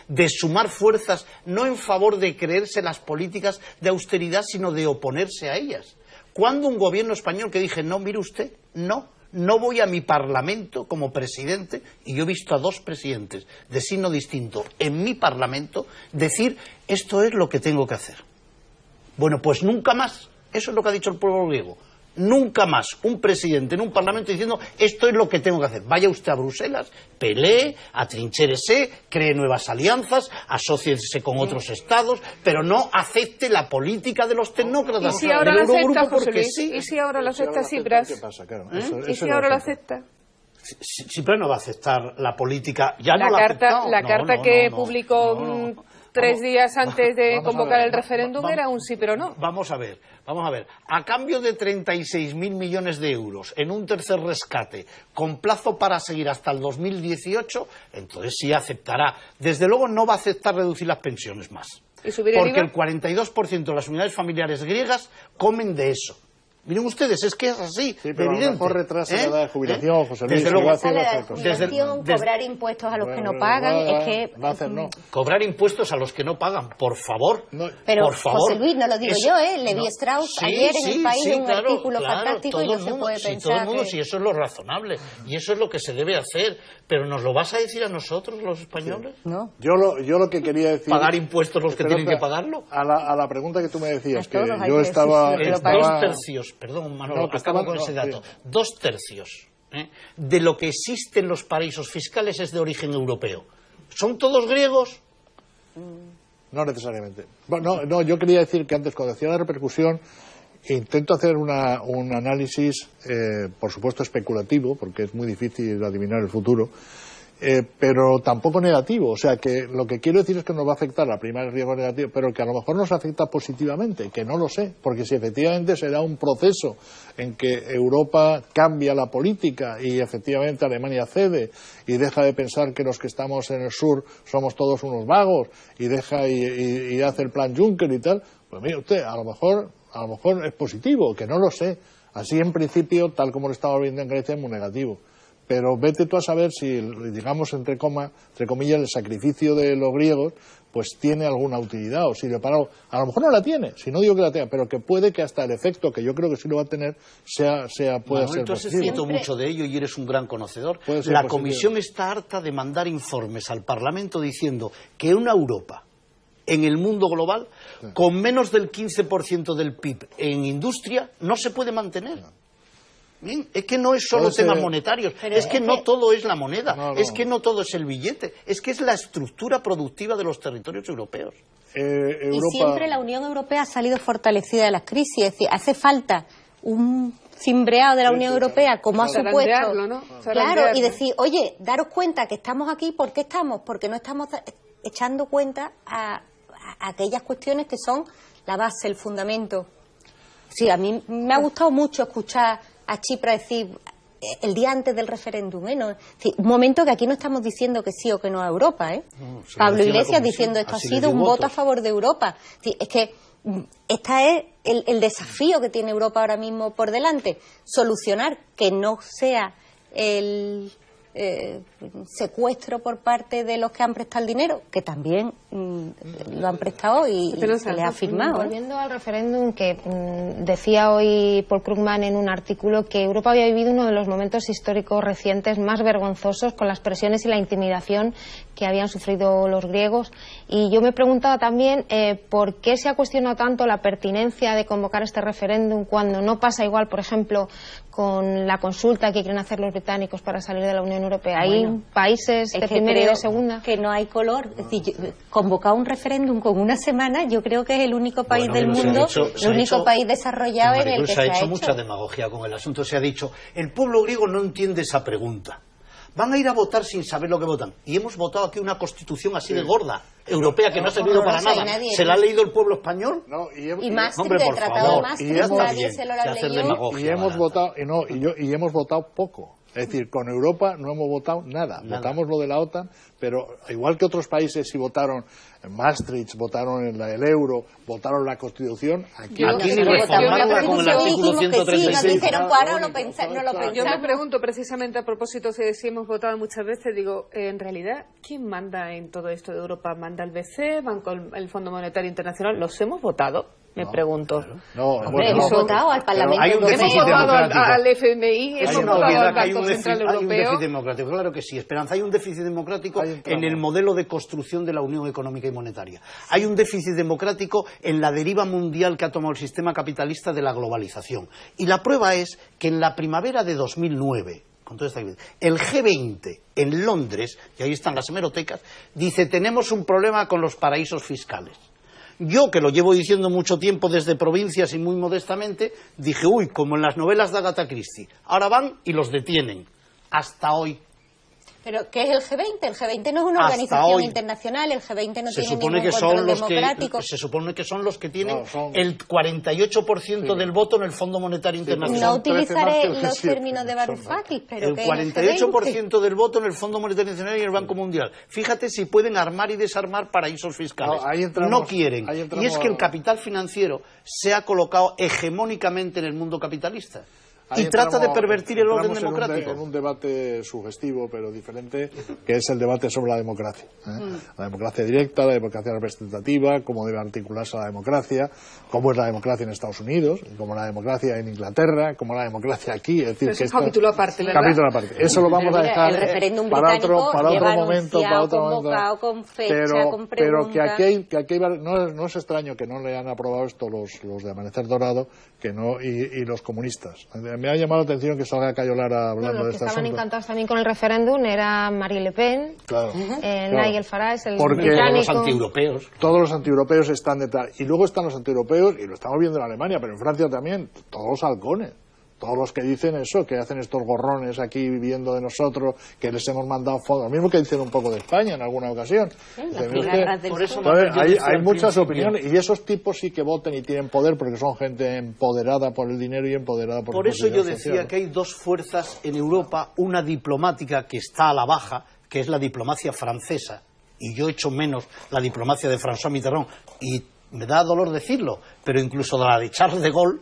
de sumar fuerzas, no en favor de creerse las políticas de austeridad, sino de oponerse a ellas? ¿Cuándo un gobierno español que dije, no, mire usted, no voy a mi parlamento como presidente, y yo he visto a 2 presidentes de signo distinto en mi parlamento decir, esto es lo que tengo que hacer? Bueno, pues nunca más. Eso es lo que ha dicho el pueblo griego. Nunca más un presidente en un parlamento diciendo esto es lo que tengo que hacer. Vaya usted a Bruselas, pelee, atrinchérese, cree nuevas alianzas, asóciese con otros estados, pero no acepte la política de los tecnócratas. ¿Y si ahora lo acepta, José Luis? ¿Y si ahora lo acepta Tsipras? ¿Y si ahora lo acepta? Tsipras no va a aceptar la política. La carta que publicó 3 días antes de convocar el referéndum era un sí pero no. Vamos a ver. A cambio de 36.000 millones de euros en un tercer rescate, con plazo para seguir hasta el 2018, entonces sí aceptará. Desde luego no va a aceptar reducir las pensiones más. ¿Y subir el IVA? Porque el 42% de las unidades familiares griegas comen de eso. Miren ustedes, es que es así, sí, pero evidente. A lo mejor retrasa la edad de jubilación, José Luis. Desde luego, la jubilación, cobrar impuestos a los que no pagan, es que... Cobrar impuestos a los que no pagan, por favor. Pero, por favor. José Luis, no lo digo yo, Levi Strauss, ayer en El País, un artículo fantástico, y no se puede pensar todo el mundo, si eso es lo razonable, y eso es lo que se debe hacer, pero ¿nos lo vas a decir a nosotros, los españoles? Sí. No. Yo lo que quería decir... ¿Pagar impuestos los que tienen que pagarlo? A la pregunta que tú me decías, que yo estaba... 2 tercios, perdón, Manolo, acabo con ese dato. 2 tercios de lo que existe en los paraísos fiscales es de origen europeo. ¿Son todos griegos? No necesariamente. No, yo quería decir que antes, cuando decía la repercusión, intento hacer un análisis, por supuesto especulativo, porque es muy difícil adivinar el futuro, pero tampoco negativo. O sea, que lo que quiero decir es que nos va a afectar la prima del riesgo negativo, pero que a lo mejor nos afecta positivamente, que no lo sé, porque si efectivamente será un proceso en que Europa cambia la política y efectivamente Alemania cede y deja de pensar que los que estamos en el sur somos todos unos vagos y deja y hace el plan Juncker y tal, pues mire usted, a lo mejor es positivo, que no lo sé. Así en principio, tal como lo estamos viendo en Grecia, es muy negativo. Pero vete tú a saber si, digamos, entre comillas, el sacrificio de los griegos, pues tiene alguna utilidad o sirve para algo. A lo mejor no la tiene, si no digo que la tenga, pero que puede que hasta el efecto, que yo creo que sí lo va a tener, pueda ser tú has escrito mucho de ello y eres un gran conocedor. La Comisión está harta de mandar informes al Parlamento diciendo que una Europa en el mundo global, con menos del 15% del PIB en industria, no se puede mantener. Bien, es que no es solo temas monetarios, es que no todo es la moneda, es que no todo es el billete, es que es la estructura productiva de los territorios europeos. Y siempre la Unión Europea ha salido fortalecida de las crisis, es decir, hace falta un cimbreado de la Unión Europea, como ha supuesto, ¿no? Claro, y decir, oye, daros cuenta que estamos aquí, ¿por qué estamos? Porque no estamos echando cuenta a aquellas cuestiones que son la base, el fundamento. Sí, a mí me ha gustado mucho escuchar a Tsipras decir el día antes del referéndum, ¿no? Es decir, un momento que aquí no estamos diciendo que sí o que no a Europa, Pablo Iglesias diciendo esto ha sido un voto a favor de Europa. Es decir, es que este es el desafío que tiene Europa ahora mismo por delante, solucionar que no sea el secuestro por parte de los que han prestado el dinero, que también lo han prestado y se les ha firmado. Volviendo al referéndum, que decía hoy Paul Krugman en un artículo que Europa había vivido uno de los momentos históricos recientes más vergonzosos con las presiones y la intimidación que habían sufrido los griegos, y yo me preguntaba también por qué se ha cuestionado tanto la pertinencia de convocar este referéndum cuando no pasa igual, por ejemplo, con la consulta que quieren hacer los británicos para salir de la Unión Europea. Hay países de primera y de segunda que no hay color. Es decir, convocar un referéndum con una semana, yo creo que es el único país del mundo, el único país desarrollado en el que se ha hecho mucha demagogia con el asunto. Se ha dicho, el pueblo griego no entiende esa pregunta. Van a ir a votar sin saber lo que votan. Y hemos votado aquí una constitución así de gorda, europea, que no ha servido para nada. ¿Se la ha leído el pueblo español? No, y Maastricht, el tratado de Maastricht, nadie se lo leyó. Y hemos votado poco. Es decir, con Europa no hemos votado nada. Votamos lo de la OTAN, pero igual que otros países sí votaron en Maastricht, votaron en el euro, votaron la Constitución, aquí ni reformarla con el artículo 136. Yo me pregunto precisamente a propósito, si hemos votado muchas veces, digo, en realidad, ¿quién manda en todo esto de Europa? ¿Manda el BCE? ¿Banco el Fondo Monetario Internacional? ¿Los hemos votado? Me pregunto. Hemos votado al Parlamento Europeo. Hemos votado al FMI, hemos votado al Banco Central Europeo. Hay un déficit democrático, claro que sí, Esperanza. Hay un déficit democrático en el modelo de construcción de la Unión Económica y Monetaria. Hay un déficit democrático en la deriva mundial que ha tomado el sistema capitalista de la globalización. Y la prueba es que en la primavera de 2009, con toda esta el G20 en Londres, y ahí están las hemerotecas, dice, tenemos un problema con los paraísos fiscales. Yo, que lo llevo diciendo mucho tiempo desde provincias y muy modestamente, dije, uy, como en las novelas de Agatha Christie, ahora van y los detienen. Hasta hoy. ¿Pero qué es el G20? El G20 no es una Hasta organización hoy. internacional, el G20 no Se tiene supone ningún que son control los democrático. se supone que son los que tienen el 48% del voto en el Fondo Monetario Internacional. No utilizaré los términos de Varoufakis, pero el ¿qué es 48% del voto en el Fondo Monetario Internacional y el Banco Mundial. Fíjate si pueden armar y desarmar paraísos fiscales. No quieren. Y es que el capital financiero se ha colocado hegemónicamente en el mundo capitalista. Y trata de pervertir el orden democrático. En un debate sugestivo, pero diferente, que es el debate sobre la democracia. La democracia directa, la democracia representativa, cómo debe articularse la democracia, cómo es la democracia en Estados Unidos, cómo es la democracia en Inglaterra, cómo es la democracia aquí. Es decir, que es un capítulo aparte, ¿verdad? Capítulo aparte. Eso lo vamos a dejar el referéndum para otro momento. Convocado, con fecha, con pregunta. Pero que aquí no es extraño que no le han aprobado esto los de Amanecer Dorado y los comunistas. Me ha llamado la atención que salga Cayo Lara hablando de este asunto. Los que estaban encantados también con el referéndum era Marine Le Pen, Nigel Farage, el británico. Todos los antieuropeos. Todos los antieuropeos están detrás. Y luego están los antieuropeos, y lo estamos viendo en Alemania, pero en Francia también, todos los halcones. Todos los que dicen eso, que hacen estos gorrones aquí viviendo de nosotros, que les hemos mandado fondos. Lo mismo que dicen un poco de España en alguna ocasión. Hay muchas opiniones. Y esos tipos sí que voten y tienen poder porque son gente empoderada por el dinero y empoderada por Por eso yo decía que hay dos fuerzas en Europa, una diplomática que está a la baja, que es la diplomacia francesa. Y yo echo menos la diplomacia de François Mitterrand. Y me da dolor decirlo, pero incluso la de Charles de Gaulle,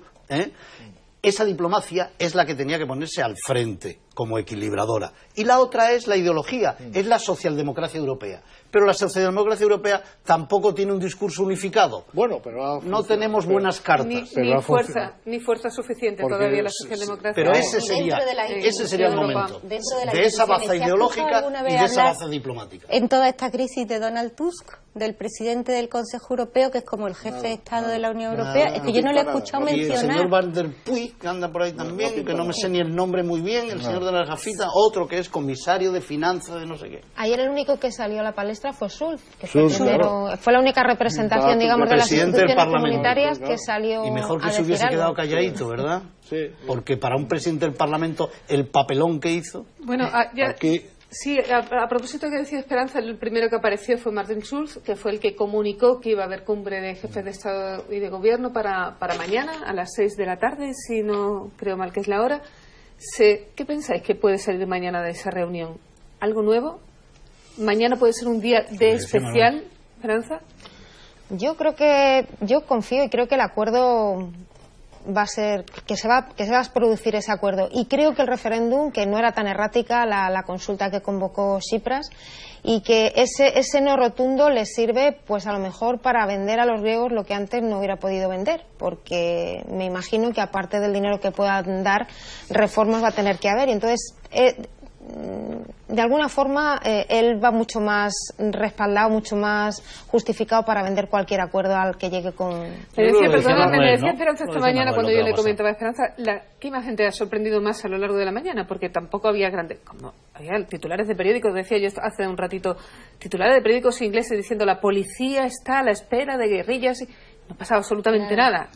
esa diplomacia es la que tenía que ponerse al frente como equilibradora. Y la otra es la ideología, es la socialdemocracia europea. Pero la socialdemocracia europea tampoco tiene un discurso unificado. Bueno, pero no tenemos buenas cartas. Ni fuerza suficiente todavía la socialdemocracia. Pero ese sería el momento. De esa baza ideológica y de esa baza diplomática. En toda esta crisis de Donald Tusk, del presidente del Consejo Europeo, que es como el jefe de Estado de la Unión Europea, es que yo no le he escuchado mencionar. El señor Van der Puy, que anda por ahí también, que no me sé ni el nombre muy bien, el señor de las gafitas, otro que es comisario de finanzas de no sé qué. Ayer el único que salió a la palestra fue Schulz, que fue la única representación, digamos, de las instituciones comunitarias que salió. Y mejor que se hubiese quedado calladito, ¿verdad? Sí. Porque para un presidente del Parlamento, el papelón que hizo. Bueno, sí, a propósito que decía Esperanza, el primero que apareció fue Martin Schulz, que fue el que comunicó que iba a haber cumbre de jefes de Estado y de Gobierno para mañana a las 6 de la tarde, si no creo mal que es la hora. ¿Qué pensáis que puede salir mañana de esa reunión? ¿Algo nuevo? ¿Mañana puede ser un día especial, Esperanza? Yo confío y creo que el acuerdo va a ser, que se va a producir ese acuerdo. Y creo que el referéndum, que no era tan errática la consulta que convocó Tsipras, y que ese no rotundo les sirve, pues a lo mejor para vender a los griegos lo que antes no hubiera podido vender, porque me imagino que aparte del dinero que puedan dar, reformas va a tener que haber. Y entonces, de alguna forma, él va mucho más respaldado, mucho más justificado para vender cualquier acuerdo al que llegue con... Me decía Esperanza esta mañana, cuando yo le comentaba a Esperanza, ¿qué imagen te ha sorprendido más a lo largo de la mañana? Porque tampoco había había titulares de periódicos, decía yo hace un ratito, titulares de periódicos ingleses diciendo la policía está a la espera de guerrillas. No pasaba absolutamente nada,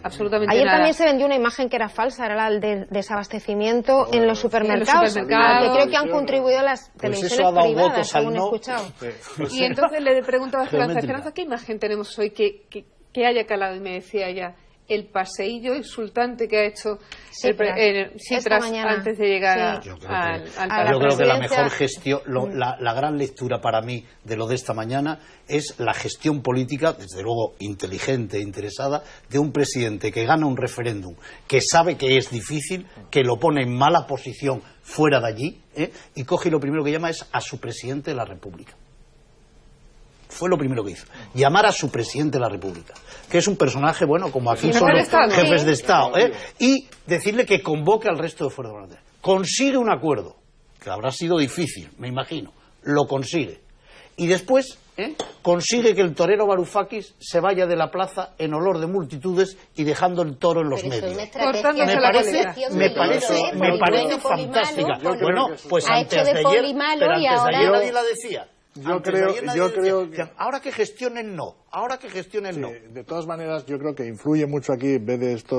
Ayer también se vendió una imagen que era falsa, era la del desabastecimiento en los supermercados, que creo que han contribuido las televisiones privadas, según he escuchado. Y entonces le preguntaba a Esperanza, ¿qué imagen tenemos hoy que haya calado? Y me decía ella, el paseillo insultante que ha hecho Tsipras antes de llegar al Yo creo que la mejor gestión, la gran lectura para mí de lo de esta mañana es la gestión política, desde luego inteligente e interesada, de un presidente que gana un referéndum, que sabe que es difícil, que lo pone en mala posición fuera de allí, y coge y lo primero que llama es a su presidente de la República. Fue lo primero que hizo, llamar a su presidente de la República, que es un personaje, bueno, como aquí son los jefes de Estado, y decirle que convoque al resto de fuerzas militares. Consigue un acuerdo, que habrá sido difícil, me imagino, lo consigue. Y después consigue que el torero Varoufakis se vaya de la plaza en olor de multitudes y dejando el toro en los medios. Me parece fantástica. Bueno, pues antes de ayer nadie la decía. Yo creo que ahora que gestionen no, no. De todas maneras, yo creo que influye mucho aquí, en vez de esto,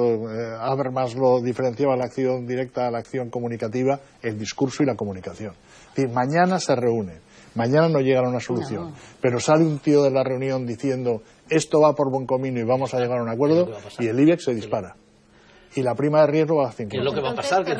Habermas lo diferenciaba la acción directa a la acción comunicativa, el discurso y la comunicación. Es decir, mañana se reúne, mañana no llegan a una solución, pero sale un tío de la reunión diciendo esto va por buen camino y vamos a llegar a un acuerdo, y el IBEX se dispara. Y la prima de riesgo va a 50. ¿Qué es lo que va a pasar? Que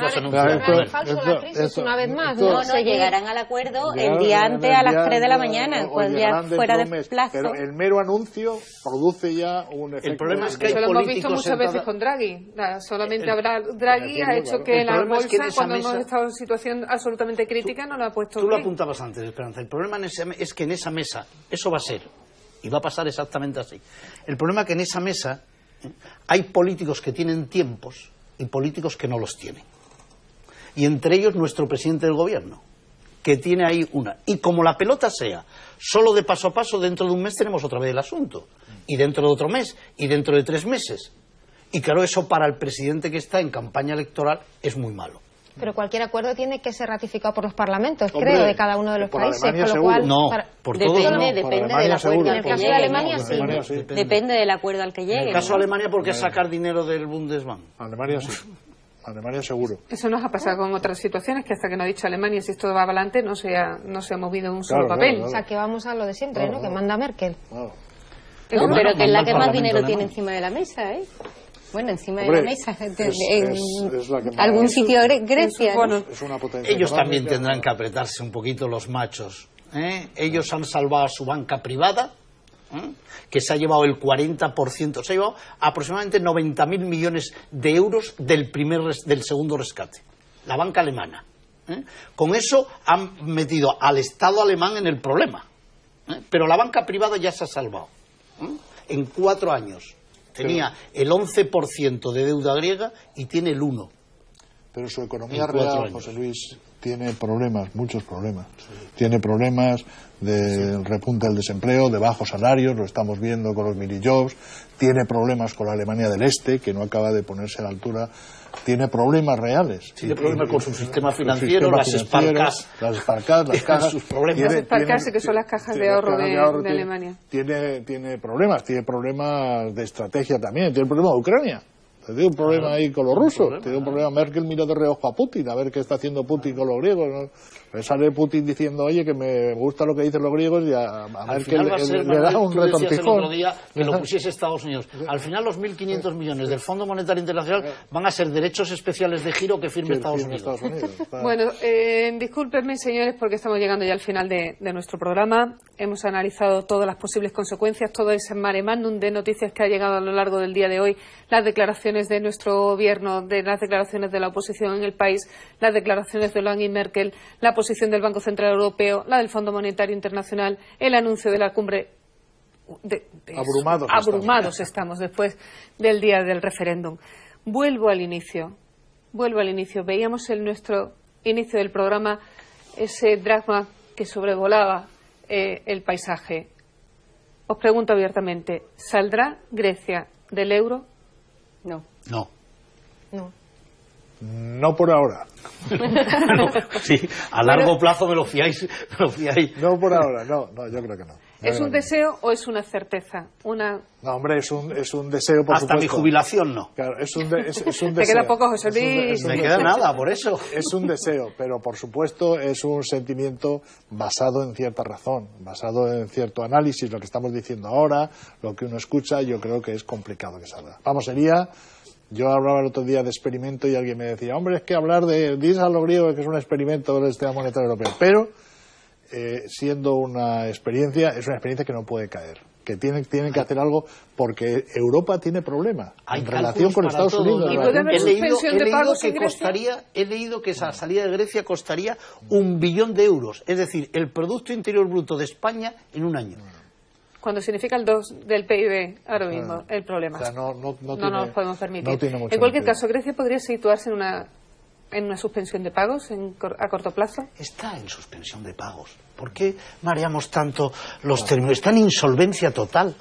una vez más. No, llegarán al acuerdo el día antes a las 3 de la mañana, cuando ya fuera de plazo. Pero el mero anuncio produce ya un efecto. El problema es que hay lo hemos visto muchas veces con Draghi. Solamente hablar Draghi ha hecho que la bolsa, cuando hemos estado en situación absolutamente crítica, no lo ha puesto. Tú lo apuntabas antes, Esperanza. El problema es que en esa mesa, eso va a ser, y va a pasar exactamente así. El problema es que en esa mesa hay políticos que tienen tiempos y políticos que no los tienen. Y entre ellos nuestro presidente del gobierno, que tiene ahí una. Y como la pelota sea solo de paso a paso, dentro de un mes tenemos otra vez el asunto. Y dentro de otro mes, y dentro de 3 meses. Y claro, eso para el presidente que está en campaña electoral es muy malo. Pero cualquier acuerdo tiene que ser ratificado por los parlamentos, creo, de cada uno de los países. Por lo cual, por depende del acuerdo al que llegue. En el caso de Alemania sí. Depende del acuerdo al que llegue. En el caso de Alemania, porque es sacar dinero del Bundesbank. Alemania sí. Alemania seguro. Eso nos ha pasado con otras situaciones, que hasta que no ha dicho Alemania si esto va adelante no se ha movido un solo papel. Claro. O sea, que vamos a lo de siempre, ¿no? Que manda Merkel. Pero que es la que más dinero tiene encima de la mesa, ¿eh? Bueno, encima de la mesa, en algún sitio de Grecia. Es una potencia. Ellos también tendrán que apretarse un poquito los machos. Ellos han salvado a su banca privada, que se ha llevado el 40%, se ha llevado aproximadamente 90.000 millones de euros del segundo rescate. La banca alemana. Con eso han metido al Estado alemán en el problema. Pero la banca privada ya se ha salvado. En 4 años. Tenía el 11% de deuda griega y tiene el 1%. Pero su economía real, José Luis, tiene problemas, muchos problemas. Tiene problemas del repunte del desempleo, de bajos salarios, lo estamos viendo con los mini-jobs. Tiene problemas con la Alemania del Este, que no acaba de ponerse a la altura. Tiene problemas reales. Tiene problemas con su sistema financiero, las Sparkas, las cajas. Sus problemas. Las Sparkas, que son las cajas de ahorro de Alemania. Tiene problemas de estrategia también. Tiene problemas de Ucrania. Tiene un problema ahí con los rusos. Tiene un problema. Merkel mira de reojo a Putin, a ver qué está haciendo Putin con los griegos, ¿no? Sale Putin diciendo, oye, que me gusta lo que dicen los griegos, y a Merkel le da un retortijón. El otro día que lo pusiese Estados Unidos. Al final los 1.500 millones del Fondo Monetario Internacional van a ser derechos especiales de giro que firme Estados Unidos. Bueno, discúlpenme, señores, porque estamos llegando ya al final de nuestro programa. Hemos analizado todas las posibles consecuencias, todo ese mare magnum de noticias que ha llegado a lo largo del día de hoy, las declaraciones de nuestro gobierno, de las declaraciones de la oposición en el país, las declaraciones de Hollande y Merkel, la posición del Banco Central Europeo, la del Fondo Monetario Internacional, el anuncio de la cumbre. Abrumados estamos después del día del referéndum. Vuelvo al inicio. Veíamos en nuestro inicio del programa ese drama que sobrevolaba el paisaje. Os pregunto abiertamente, ¿saldrá Grecia del euro? No. No por ahora. Sí, a largo plazo me lo fiáis. No por ahora, no, yo creo que no. ¿Es un deseo o es una certeza? No, hombre, es un deseo, por Hasta supuesto. mi jubilación no. Claro, es un deseo. Te queda poco, José Luis. Me queda nada, por eso. Es un deseo, pero por supuesto es un sentimiento basado en cierta razón, basado en cierto análisis, lo que estamos diciendo ahora, lo que uno escucha. Yo creo que es complicado que salga. Yo hablaba el otro día de experimento y alguien me decía, hombre, es que hablar de dices a los griegos que es un experimento del sistema monetario europeo, pero siendo una experiencia, es una experiencia que no puede caer, que tienen que hacer algo, porque Europa tiene problemas en relación con Estados Unidos. ¿Y puede haber suspensión de pagos en Grecia? He leído que esa salida de Grecia costaría 1 billón de euros, es decir, el Producto Interior Bruto de España en un año. Cuando significa el 2 del PIB ahora mismo, el problema. O sea, no nos podemos permitir. En cualquier caso, Grecia podría situarse en una suspensión de pagos a corto plazo. Está en suspensión de pagos. ¿Por qué mareamos tanto los términos? Está en insolvencia total.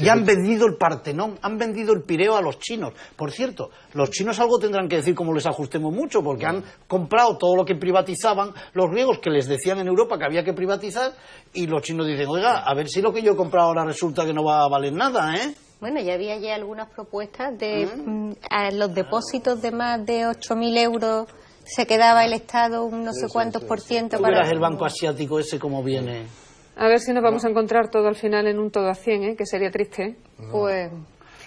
Y han vendido el Partenón, han vendido el Pireo a los chinos. Por cierto, los chinos algo tendrán que decir como les ajustemos mucho, porque han comprado todo lo que privatizaban los griegos, que les decían en Europa que había que privatizar, y los chinos dicen, oiga, a ver si lo que yo he comprado ahora resulta que no va a valer nada, ¿eh? Bueno, ya había algunas propuestas de a los depósitos de más de 8.000 euros se quedaba el Estado un no sé cuántos por ciento para... verás el banco asiático ese como viene. A ver si nos vamos a encontrar todo al final en un todo a 100, que sería triste. Pues...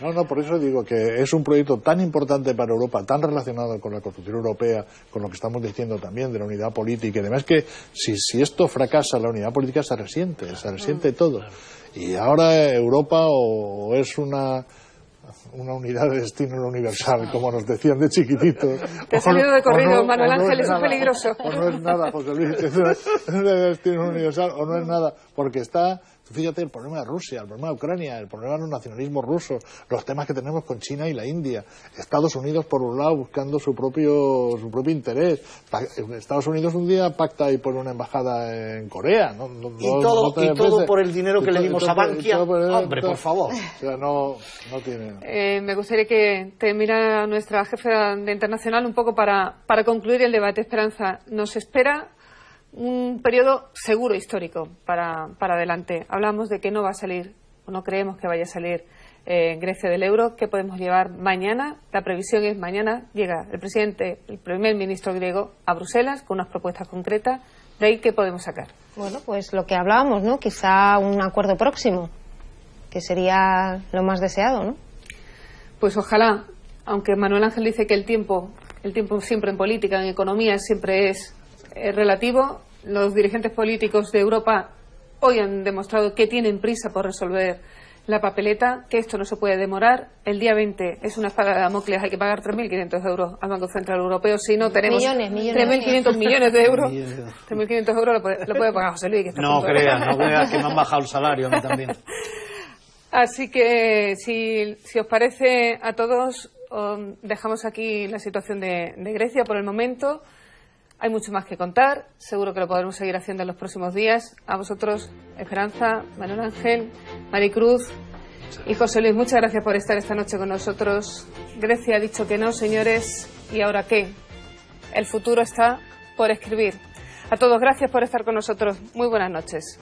No, por eso digo que es un proyecto tan importante para Europa, tan relacionado con la construcción europea, con lo que estamos diciendo también de la unidad política y demás, que si esto fracasa, la unidad política se resiente todo. Y ahora Europa o es una unidad de destino universal, como nos decían de chiquititos. Te ha salido de corrido, Manuel Ángel, eso es peligroso. O no es nada, José Luis, es de destino universal, o no es nada, porque está... Fíjate el problema de Rusia, el problema de Ucrania, el problema de los nacionalismos rusos, los temas que tenemos con China y la India. Estados Unidos, por un lado, buscando su propio interés. Estados Unidos un día pacta y pone una embajada en Corea. Y todo por el dinero que le dimos a Bankia. Hombre, por favor. O sea, no tiene... me gustaría que termine nuestra jefa de Internacional un poco para concluir el debate. Esperanza, nos espera un periodo seguro histórico para adelante. Hablamos de que no va a salir, o no creemos que vaya a salir Grecia del euro. ¿Qué podemos llevar mañana? La previsión es mañana llega el primer ministro griego a Bruselas con unas propuestas concretas. ¿De ahí qué podemos sacar? Bueno, pues lo que hablábamos, ¿no? Quizá un acuerdo próximo, que sería lo más deseado, ¿no? Pues ojalá, aunque Manuel Ángel dice que el tiempo siempre en política, en economía, siempre es relativo. Los dirigentes políticos de Europa hoy han demostrado que tienen prisa por resolver la papeleta, que esto no se puede demorar. El día 20 es una espada de Damocles, hay que pagar 3.500 euros al Banco Central Europeo, si no tenemos 3.500 millones de euros. 3.500 euros lo puede pagar José Luis. Que está no creas que me han bajado el salario a mí también. Así que si os parece a todos, dejamos aquí la situación de Grecia por el momento. Hay mucho más que contar, seguro que lo podremos seguir haciendo en los próximos días. A vosotros, Esperanza, Manuel Ángel, Maricruz y José Luis, muchas gracias por estar esta noche con nosotros. Grecia ha dicho que no, señores, ¿y ahora qué? El futuro está por escribir. A todos, gracias por estar con nosotros. Muy buenas noches.